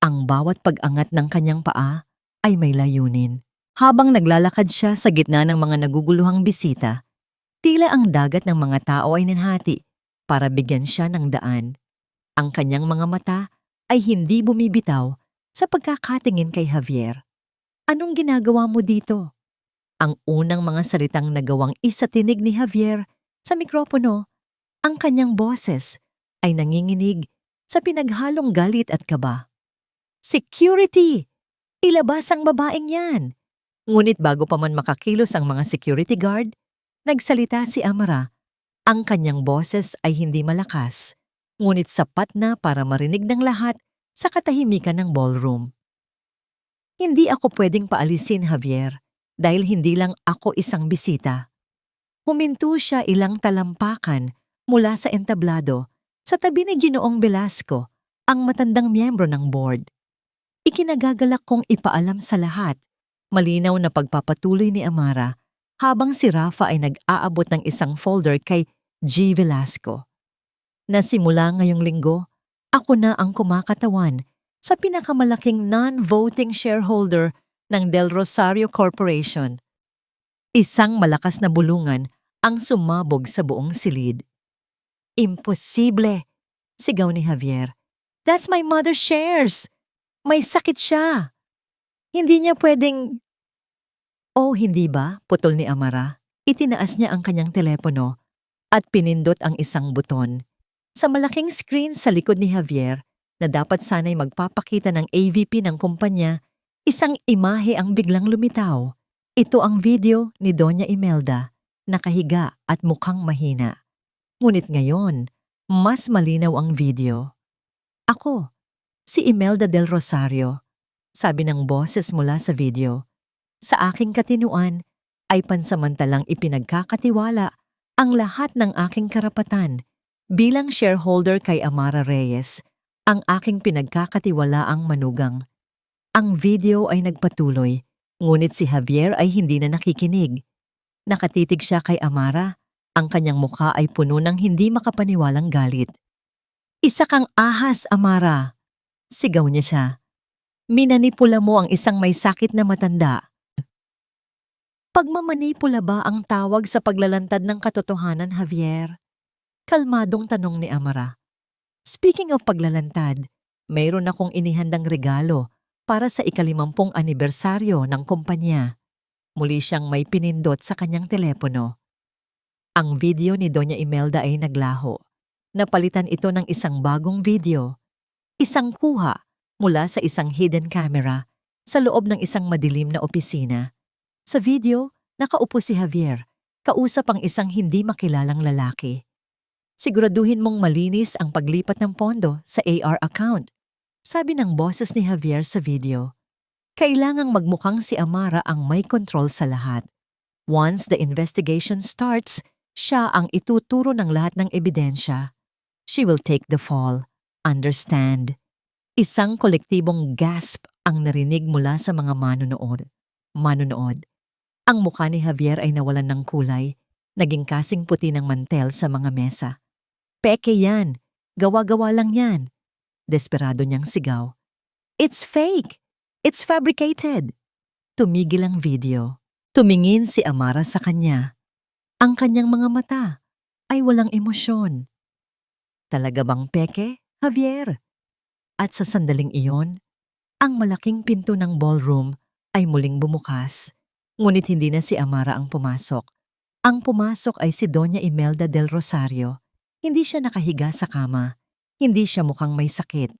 Ang bawat pag-angat ng kanyang paa ay may layunin. Habang naglalakad siya sa gitna ng mga naguguluhang bisita, tila ang dagat ng mga tao ay ninhati para bigyan siya ng daan. Ang kanyang mga mata ay hindi bumibitaw sa pagkakatingin kay Javier. Anong ginagawa mo dito? Ang unang mga salitang nagawang isatinig ni Javier sa mikropono, ang kanyang boses ay nanginginig sa pinaghalong galit at kaba. Security! Ilabas ang babaeng yan! Ngunit bago pa man makakilos ang mga security guard, nagsalita si Amara. Ang kanyang boses ay hindi malakas, ngunit sapat na para marinig ng lahat sa katahimikan ng ballroom. Hindi ako pwedeng paalisin, Javier, dahil hindi lang ako isang bisita. Huminto siya ilang talampakan mula sa entablado sa tabi ni Ginoong Velasco, ang matandang miyembro ng board. Ikinagagalak kong ipaalam sa lahat, malinaw na pagpapatuloy ni Amara habang si Rafa ay nag-aabot ng isang folder kay G. Velasco. Nasimula ngayong linggo, ako na ang kumakatawan sa pinakamalaking non-voting shareholder ng Del Rosario Corporation. Isang malakas na bulungan ang sumabog sa buong silid. Imposible! Sigaw ni Javier. That's my mother's shares! May sakit siya! Hindi niya pwedeng... Oh, hindi ba? Putol ni Amara. Itinaas niya ang kanyang telepono at pinindot ang isang buton. Sa malaking screen sa likod ni Javier, na dapat sana'y magpapakita ng AVP ng kumpanya, isang imahe ang biglang lumitaw. Ito ang video ni Doña Imelda, nakahiga at mukhang mahina. Ngunit ngayon, mas malinaw ang video. Ako, si Imelda del Rosario, sabi ng boses mula sa video. Sa aking katinuan ay pansamantalang ipinagkakatiwala ang lahat ng aking karapatan bilang shareholder kay Amara Reyes, ang aking pinagkakatiwalaang manugang. Ang video ay nagpatuloy, ngunit si Javier ay hindi na nakikinig. Nakatitig siya kay Amara, ang kanyang mukha ay puno ng hindi makapaniwalang galit. Isa kang ahas, Amara! Sigaw niya siya. Minanipula mo ang isang may sakit na matanda. Pagmamanipula ba ang tawag sa paglalantad ng katotohanan, Javier? Kalmadong tanong ni Amara. Speaking of paglalantad, mayroon akong inihandang regalo para sa 50 anibersaryo ng kumpanya. Muli siyang may pinindot sa kanyang telepono. Ang video ni Doña Imelda ay naglaho. Napalitan ito ng isang bagong video. Isang kuha mula sa isang hidden camera sa loob ng isang madilim na opisina. Sa video, nakaupo si Javier, kausap ang isang hindi makilalang lalaki. Siguraduhin mong malinis ang paglipat ng pondo sa AR account, sabi ng boses ni Javier sa video. Kailangang magmukhang si Amara ang may kontrol sa lahat. Once the investigation starts, siya ang ituturo ng lahat ng ebidensya. She will take the fall. Understand? Isang kolektibong gasp ang narinig mula sa mga manunood. Ang mukha ni Javier ay nawalan ng kulay, naging kasing puti ng mantel sa mga mesa. Peke yan! Gawa-gawa lang yan! Desperado niyang sigaw. It's fake! It's fabricated! Tumigil ang video. Tumingin si Amara sa kanya. Ang kanyang mga mata ay walang emosyon. Talaga bang peke, Javier? At sa sandaling iyon, ang malaking pinto ng ballroom ay muling bumukas. Ngunit hindi na si Amara ang pumasok. Ang pumasok ay si Doña Imelda del Rosario. Hindi siya nakahiga sa kama. Hindi siya mukhang may sakit.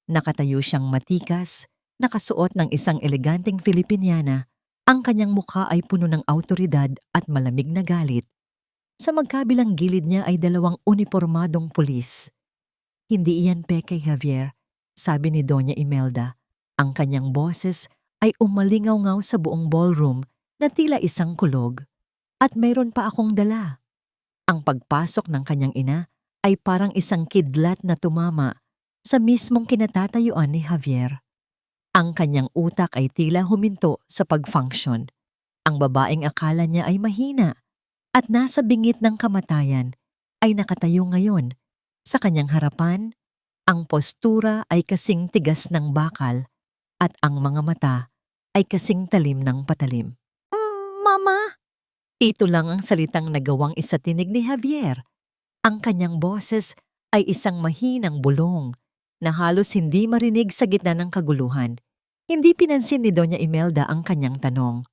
Nakatayo siyang matikas, nakasuot ng isang eleganteng Filipiniana Ang kanyang mukha ay puno ng awtoridad at malamig na galit. Sa magkabilang gilid niya ay dalawang unipormadong pulis. Hindi iyan peke, Javier, sabi ni Doña Imelda. Ang kanyang boses ay umalingaw-ngaw sa buong ballroom na tila isang kulog. At mayroon pa akong dala. Ang pagpasok ng kanyang ina ay parang isang kidlat na tumama sa mismong kinatatayuan ni Javier. Ang kanyang utak ay tila huminto sa pag-function. Ang babaeng akala niya ay mahina at nasa bingit ng kamatayan ay nakatayo ngayon. Sa kanyang harapan, ang postura ay kasing tigas ng bakal at ang mga mata ay kasing talim ng patalim. Mama! Ito lang ang salitang nagawang isatinig ni Javier. Ang kanyang boses ay isang mahinang bulong na halos hindi marinig sa gitna ng kaguluhan. Hindi pinansin ni Doña Imelda ang kanyang tanong.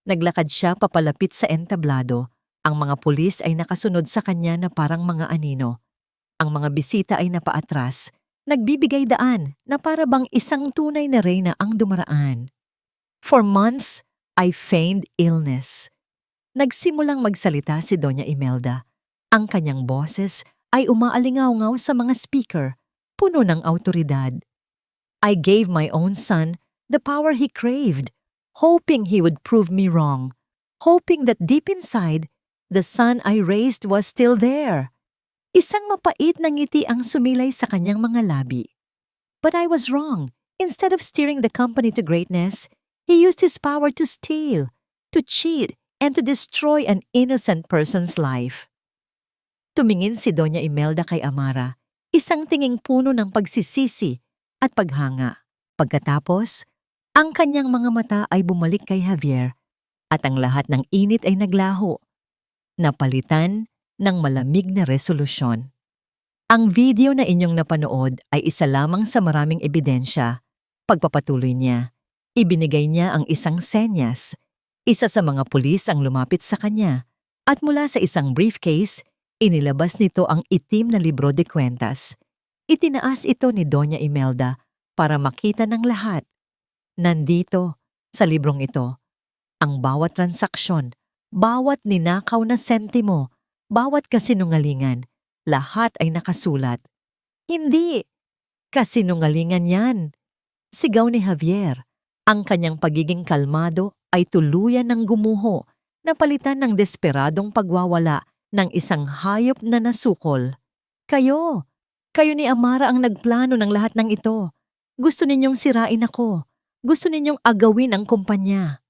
Naglakad siya papalapit sa entablado. Ang mga pulis ay nakasunod sa kanya na parang mga anino. Ang mga bisita ay napaatras, nagbibigay daan na para bang isang tunay na reyna ang dumaraan. For months, I feigned illness. Nagsimulang magsalita si Doña Imelda. Ang kanyang boses ay umaalingaw-ngaw sa mga speaker, puno ng awtoridad. I gave my own son the power he craved, hoping he would prove me wrong, hoping that deep inside, the son I raised was still there. Isang mapait na ngiti ang sumilay sa kanyang mga labi. But I was wrong. Instead of steering the company to greatness, he used his power to steal, to cheat, and to destroy an innocent person's life. Tumingin si Doña Imelda kay Amara, isang tinging puno ng pagsisisi at paghanga. Pagkatapos, ang kanyang mga mata ay bumalik kay Javier at ang lahat ng init ay naglaho, napalitan ng malamig na resolusyon. Ang video na inyong napanood ay isa lamang sa maraming ebidensya. Pagpapatuloy niya, ibinigay niya ang isang senyas. Isa sa mga pulis ang lumapit sa kanya at mula sa isang briefcase, inilabas nito ang itim na libro de kwentas. Itinaas ito ni Doña Imelda para makita ng lahat. Nandito, sa librong ito, ang bawat transaksyon, bawat ninakaw na sentimo, bawat kasinungalingan, lahat ay nakasulat. Hindi! Kasinungalingan yan! Sigaw ni Javier. Ang kanyang pagiging kalmado ay tuluyan ng gumuho, napalitan ng desperadong pagwawala ng isang hayop na nasukol. Kayo ni Amara ang nagplano ng lahat ng ito. Gusto ninyong sirain ako. Gusto ninyong agawin ang kumpanya.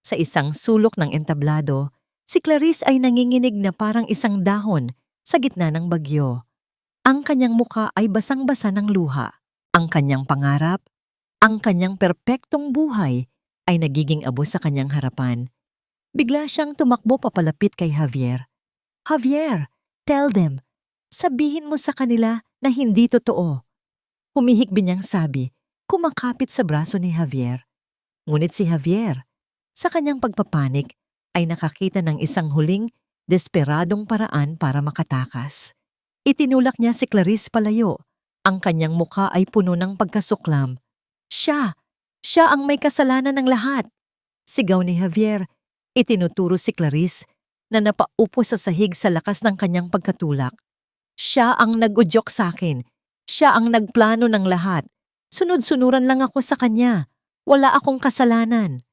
Sa isang sulok ng entablado, si Clarice ay nanginginig na parang isang dahon sa gitna ng bagyo. Ang kanyang muka ay basang-basa ng luha. Ang kanyang pangarap, ang kanyang perpektong buhay ay nagiging abo sa kanyang harapan. Bigla siyang tumakbo papalapit kay Javier. Javier, tell them, sabihin mo sa kanila na hindi totoo. Humihikbi niyang sabi, kumakapit sa braso ni Javier. Ngunit si Javier, sa kanyang pagpapanik, ay nakakita ng isang huling, desperadong paraan para makatakas. Itinulak niya si Clarice palayo. Ang kanyang muka ay puno ng pagkasuklam. Siya ang may kasalanan ng lahat. Sigaw ni Javier, itinuturo si Clarice na napaupo sa sahig sa lakas ng kanyang pagkatulak. Siya ang nag-udyok sa akin. Siya ang nagplano ng lahat. Sunod-sunuran lang ako sa kanya. Wala akong kasalanan.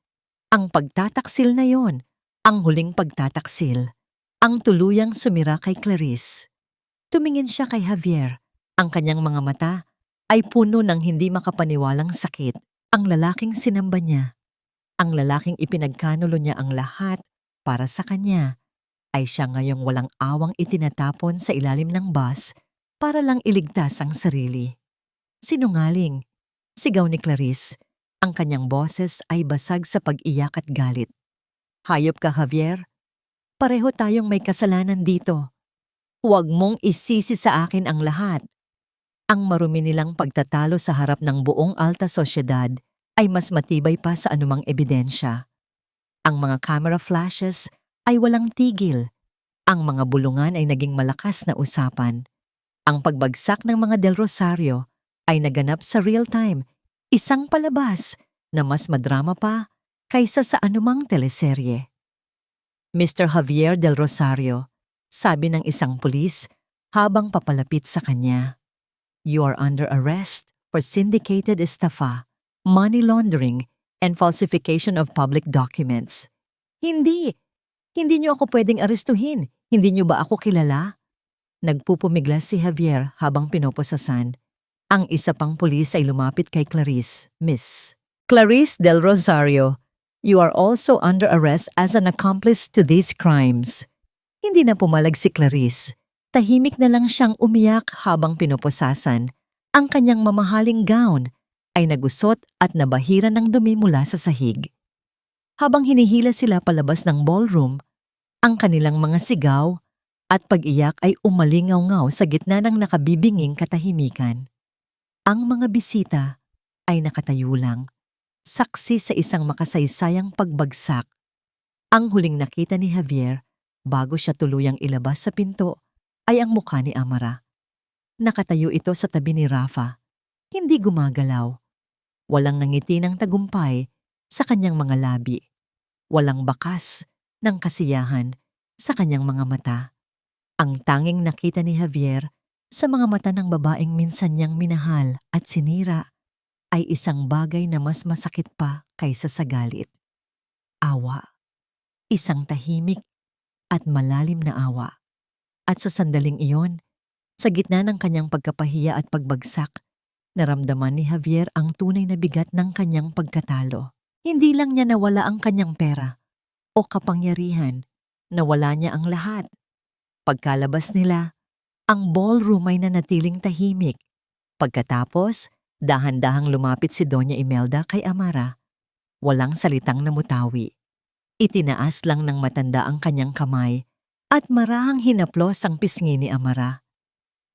Ang pagtataksil na yon, ang huling pagtataksil, ang tuluyang sumira kay Clarice. Tumingin siya kay Javier. Ang kanyang mga mata ay puno ng hindi makapaniwalang sakit. Ang lalaking sinamba niya, ang lalaking ipinagkanulo niya ang lahat para sa kanya, ay siya ngayong walang awang itinatapon sa ilalim ng bus para lang iligtas ang sarili. Sinungaling, sigaw ni Clarice. Ang kanyang boses ay basag sa pag-iyak at galit. Hayop ka, Javier. Pareho tayong may kasalanan dito. Huwag mong isisi sa akin ang lahat. Ang marumi nilang pagtatalo sa harap ng buong alta sosyedad ay mas matibay pa sa anumang ebidensya. Ang mga camera flashes ay walang tigil. Ang mga bulungan ay naging malakas na usapan. Ang pagbagsak ng mga Del Rosario ay naganap sa real time, isang palabas na mas madrama pa kaysa sa anumang teleserye. Mr. Javier Del Rosario, sabi ng isang pulis habang papalapit sa kanya. You are under arrest for syndicated estafa, money laundering, and falsification of public documents. Hindi! Hindi niyo ako pwedeng arestuhin. Hindi niyo ba ako kilala? Nagpupumiglas si Javier habang pinoposasan. Ang isa pang pulis ay lumapit kay Clarice. Miss Clarice Del Rosario, you are also under arrest as an accomplice to these crimes. Hindi na pumalag si Clarice. Tahimik na lang siyang umiyak habang pinoposasan. Ang kanyang mamahaling gown ay nagusot at nabahira ng dumi mula sa sahig. Habang hinihila sila palabas ng ballroom, ang kanilang mga sigaw at pag-iyak ay umalingaw-ngaw sa gitna ng nakabibinging katahimikan. Ang mga bisita ay nakatayo lang, saksi sa isang makasaysayang pagbagsak. Ang huling nakita ni Javier bago siya tuluyang ilabas sa pinto ay ang mukha ni Amara. Nakatayo ito sa tabi ni Rafa, hindi gumagalaw. Walang ngiti ng tagumpay sa kanyang mga labi. Walang bakas ng kasiyahan sa kanyang mga mata. Ang tanging nakita ni Javier sa mga mata ng babaeng minsan niyang minahal at sinira ay isang bagay na mas masakit pa kaysa sa galit. Awa. Isang tahimik at malalim na awa. At sa sandaling iyon, sa gitna ng kanyang pagkapahiya at pagbagsak, naramdaman ni Javier ang tunay na bigat ng kanyang pagkatalo. Hindi lang niya nawala ang kanyang pera o kapangyarihan, nawala niya ang lahat. Pagkalabas nila, ang ballroom ay nanatiling tahimik. Pagkatapos, dahan-dahang lumapit si Doña Imelda kay Amara. Walang salitang namutawi. Itinaas lang ng matanda ang kanyang kamay at marahang hinaplos ang pisngi ni Amara.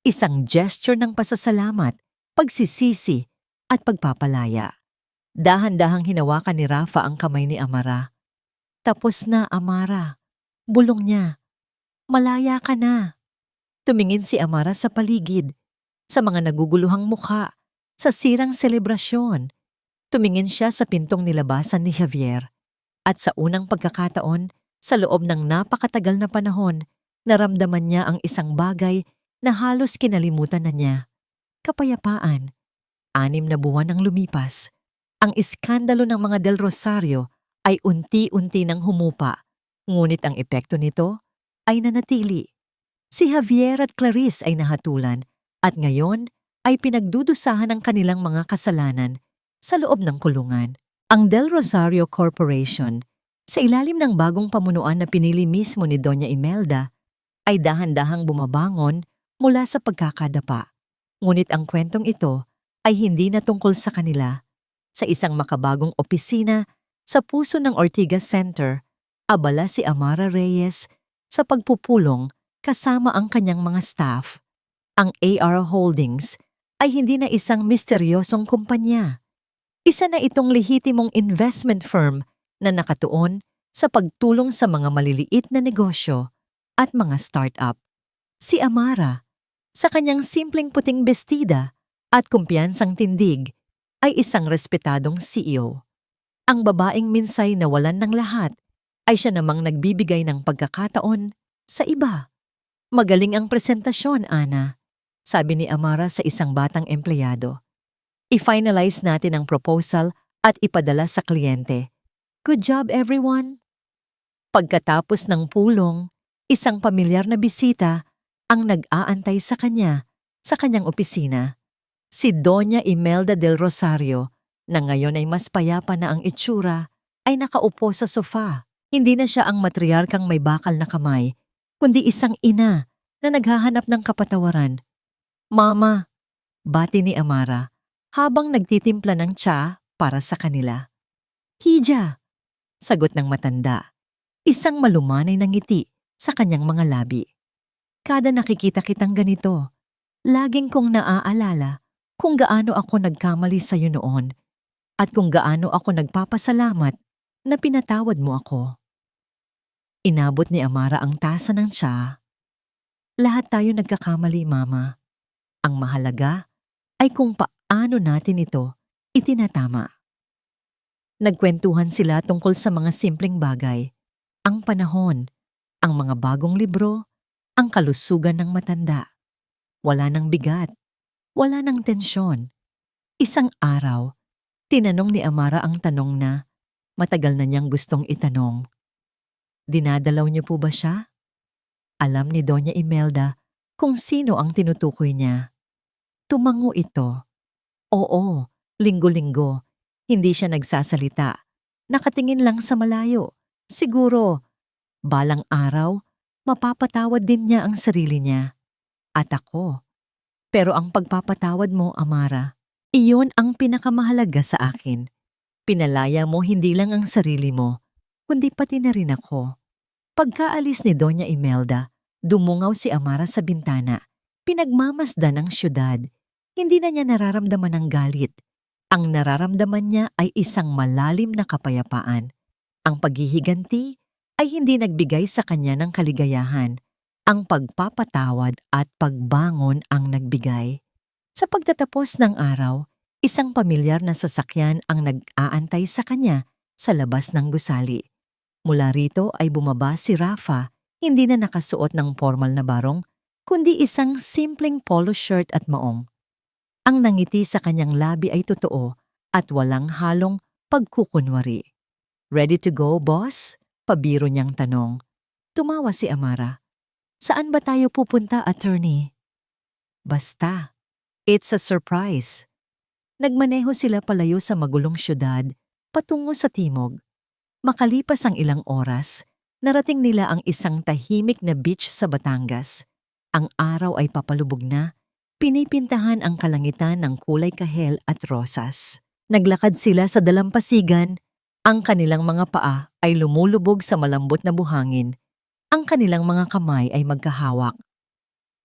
Isang gesture ng pasasalamat, pagsisisi at pagpapalaya. Dahan-dahang hinawakan ni Rafa ang kamay ni Amara. Tapos na, Amara. Bulong niya. Malaya ka na. Tumingin si Amara sa paligid, sa mga naguguluhang mukha, sa sirang selebrasyon. Tumingin siya sa pintong nilabasan ni Javier. At sa unang pagkakataon, sa loob ng napakatagal na panahon, naramdaman niya ang isang bagay na halos kinalimutan na niya. Kapayapaan. 6 na buwan ang lumipas. Ang iskandalo ng mga Del Rosario ay unti-unti nang humupa, ngunit ang epekto nito ay nanatili. Si Javier at Clarice ay nahatulan at ngayon ay pinagdudusahan ang kanilang mga kasalanan sa loob ng kulungan. Ang Del Rosario Corporation, sa ilalim ng bagong pamunuan na pinili mismo ni Doña Imelda, ay dahan-dahang bumabangon mula sa pagkakadapa. Ngunit ang kwentong ito ay hindi na tungkol sa kanila. Sa isang makabagong opisina sa puso ng Ortigas Center, abala si Amara Reyes sa pagpupulong kasama ang kanyang mga staff. Ang AR Holdings ay hindi na isang misteryosong kumpanya. Isa na itong lehitimong investment firm na nakatuon sa pagtulong sa mga maliliit na negosyo at mga startup. Si Amara, sa kanyang simpleng puting bestida at kumpiyansang tindig, ay isang respetadong CEO. Ang babaeng minsay nawalan ng lahat ay siya namang nagbibigay ng pagkakataon sa iba. Magaling ang presentasyon, Ana, sabi ni Amara sa isang batang empleyado. I-finalize natin ang proposal at ipadala sa kliyente. Good job, everyone! Pagkatapos ng pulong, isang pamilyar na bisita ang nag-aantay sa kanya sa kanyang opisina. Si Doña Imelda Del Rosario, na ngayon ay mas payapa na ang itsura, ay nakaupo sa sofa. Hindi na siya ang matriarkang may bakal na kamay, kundi isang ina na naghahanap ng kapatawaran. Mama, bati ni Amara habang nagtitimpla ng tsa para sa kanila. Hija, sagot ng matanda, isang malumanay na ngiti sa kanyang mga labi. Kada nakikita kitang ganito, laging kong naaalala kung gaano ako nagkamali sa iyo noon at kung gaano ako nagpapasalamat na pinatawad mo ako. Inabot ni Amara ang tasa ng tsa. Lahat tayo nagkakamali, Mama. Ang mahalaga ay kung paano natin ito itinatama. Nagkwentuhan sila tungkol sa mga simpleng bagay, ang panahon, ang mga bagong libro, ang kalusugan ng matanda. Wala nang bigat, wala nang tensyon. Isang araw, tinanong ni Amara ang tanong na matagal na niyang gustong itanong. Dinadalaw niyo po ba siya? Alam ni Doña Imelda kung sino ang tinutukoy niya. Tumango ito. Oo, linggo-linggo. Hindi siya nagsasalita. Nakatingin lang sa malayo. Siguro, balang araw, mapapatawad din niya ang sarili niya. At ako. Pero ang pagpapatawad mo, Amara, iyon ang pinakamahalaga sa akin. Pinalaya mo hindi lang ang sarili mo, kundi pati na rin ako. Pagkaalis ni Doña Imelda, dumungaw si Amara sa bintana. Pinagmamasdan ang syudad. Hindi na niya nararamdaman ang galit. Ang nararamdaman niya ay isang malalim na kapayapaan. Ang paghihiganti ay hindi nagbigay sa kanya ng kaligayahan. Ang pagpapatawad at pagbangon ang nagbigay. Sa pagtatapos ng araw, isang pamilyar na sasakyan ang nag-aantay sa kanya sa labas ng gusali. Mula rito ay bumaba si Rafa, hindi na nakasuot ng formal na barong, kundi isang simpleng polo shirt at maong. Ang nangiti sa kanyang labi ay totoo at walang halong pagkukunwari. Ready to go, boss? Pabiro niyang tanong. Tumawa si Amara. Saan ba tayo pupunta, attorney? Basta. It's a surprise. Nagmaneho sila palayo sa magulong syudad, patungo sa timog. Makalipas ang ilang oras, narating nila ang isang tahimik na beach sa Batangas. Ang araw ay papalubog na, pinipintahan ang kalangitan ng kulay kahel at rosas. Naglakad sila sa dalampasigan, ang kanilang mga paa ay lumulubog sa malambot na buhangin. Ang kanilang mga kamay ay magkahawak.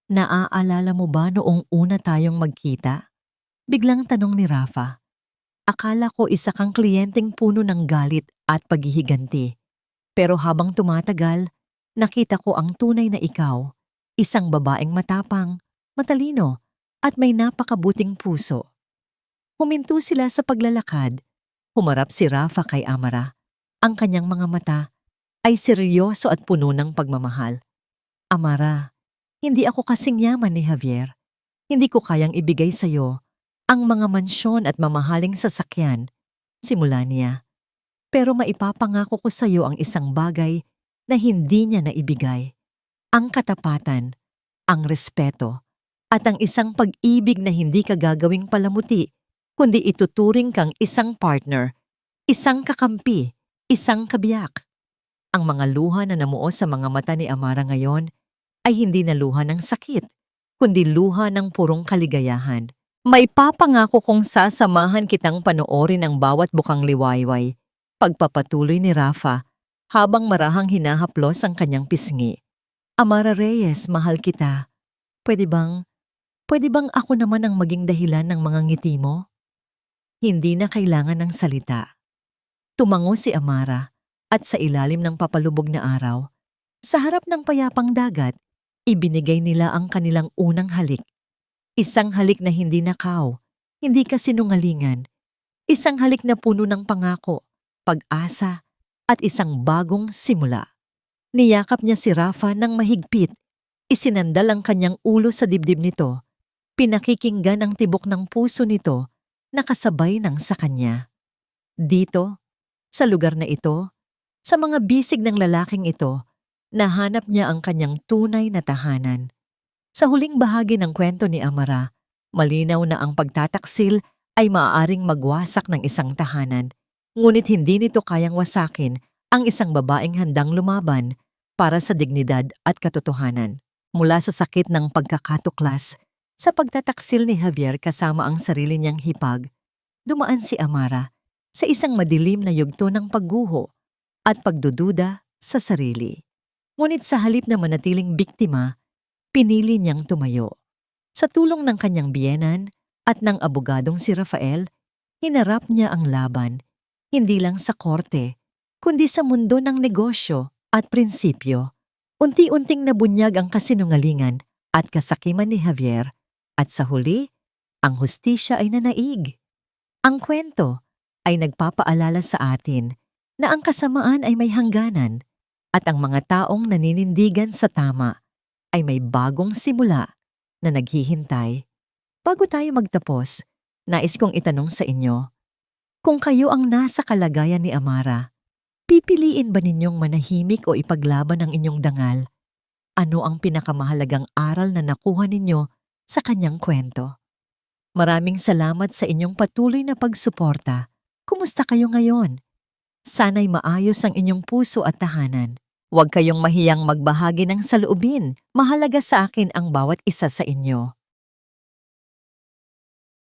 Naaalala mo ba noong una tayong magkita? Biglang tanong ni Rafa. Akala ko isa kang kliyenteng puno ng galit at paghihiganti. Pero habang tumatagal, nakita ko ang tunay na ikaw, isang babaeng matapang, matalino, at may napakabuting puso. Huminto sila sa paglalakad. Humarap si Rafa kay Amara. Ang kanyang mga mata ay seryoso at puno ng pagmamahal. Amara, hindi ako kasing yaman ni Javier. Hindi ko kayang ibigay sa'yo ang mga mansyon at mamahaling sasakyan, simula niya. Pero maipapangako ko sa iyo ang isang bagay na hindi niya naibigay. Ang katapatan, ang respeto, at ang isang pag-ibig na hindi ka gagawing palamuti, kundi ituturing kang isang partner, isang kakampi, isang kabiyak. Ang mga luha na namuo sa mga mata ni Amara ngayon ay hindi na luha ng sakit, kundi luha ng purong kaligayahan. May papangako kong sasamahan kitang panoorin ang bawat bukang liwayway. Pagpapatuloy ni Rafa habang marahang hinahaplos ang kanyang pisngi. Amara Reyes, mahal kita. Pwede bang ako naman ang maging dahilan ng mga ngiti mo? Hindi na kailangan ng salita. Tumango si Amara at sa ilalim ng papalubog na araw, sa harap ng payapang dagat, ibinigay nila ang kanilang unang halik. Isang halik na hindi nakaw, hindi kasinungalingan. Isang halik na puno ng pangako, pag-asa, at isang bagong simula. Niyakap niya si Rafa ng mahigpit. Isinandal ang kanyang ulo sa dibdib nito. Pinakikinggan ang tibok ng puso nito na kasabay ng sa kanya. Dito, sa lugar na ito, sa mga bisig ng lalaking ito, nahanap niya ang kanyang tunay na tahanan. Sa huling bahagi ng kwento ni Amara, malinaw na ang pagtataksil ay maaaring magwasak ng isang tahanan, ngunit hindi nito kayang wasakin ang isang babaeng handang lumaban para sa dignidad at katotohanan. Mula sa sakit ng pagkakatuklas, sa pagtataksil ni Javier kasama ang sarili niyang hipag, dumaan si Amara sa isang madilim na yugto ng pagguho at pagdududa sa sarili. Ngunit sa halip na manatiling biktima, pinili niyang tumayo. Sa tulong ng kanyang biyenan at ng abogadong si Rafael, hinarap niya ang laban, hindi lang sa korte, kundi sa mundo ng negosyo at prinsipyo. Unti-unting nabunyag ang kasinungalingan at kasakiman ni Javier, at sa huli, ang hustisya ay nanaig. Ang kwento, ay nagpapaalala sa atin na ang kasamaan ay may hangganan at ang mga taong naninindigan sa tama ay may bagong simula na naghihintay. Bago tayo magtapos, nais kong itanong sa inyo, kung kayo ang nasa kalagayan ni Amara, pipiliin ba ninyong manahimik o ipaglaban ang inyong dangal? Ano ang pinakamahalagang aral na nakuha ninyo sa kanyang kwento? Maraming salamat sa inyong patuloy na pagsuporta. Kumusta kayo ngayon? Sana'y maayos ang inyong puso at tahanan. Huwag kayong mahiyang magbahagi ng saloobin. Mahalaga sa akin ang bawat isa sa inyo.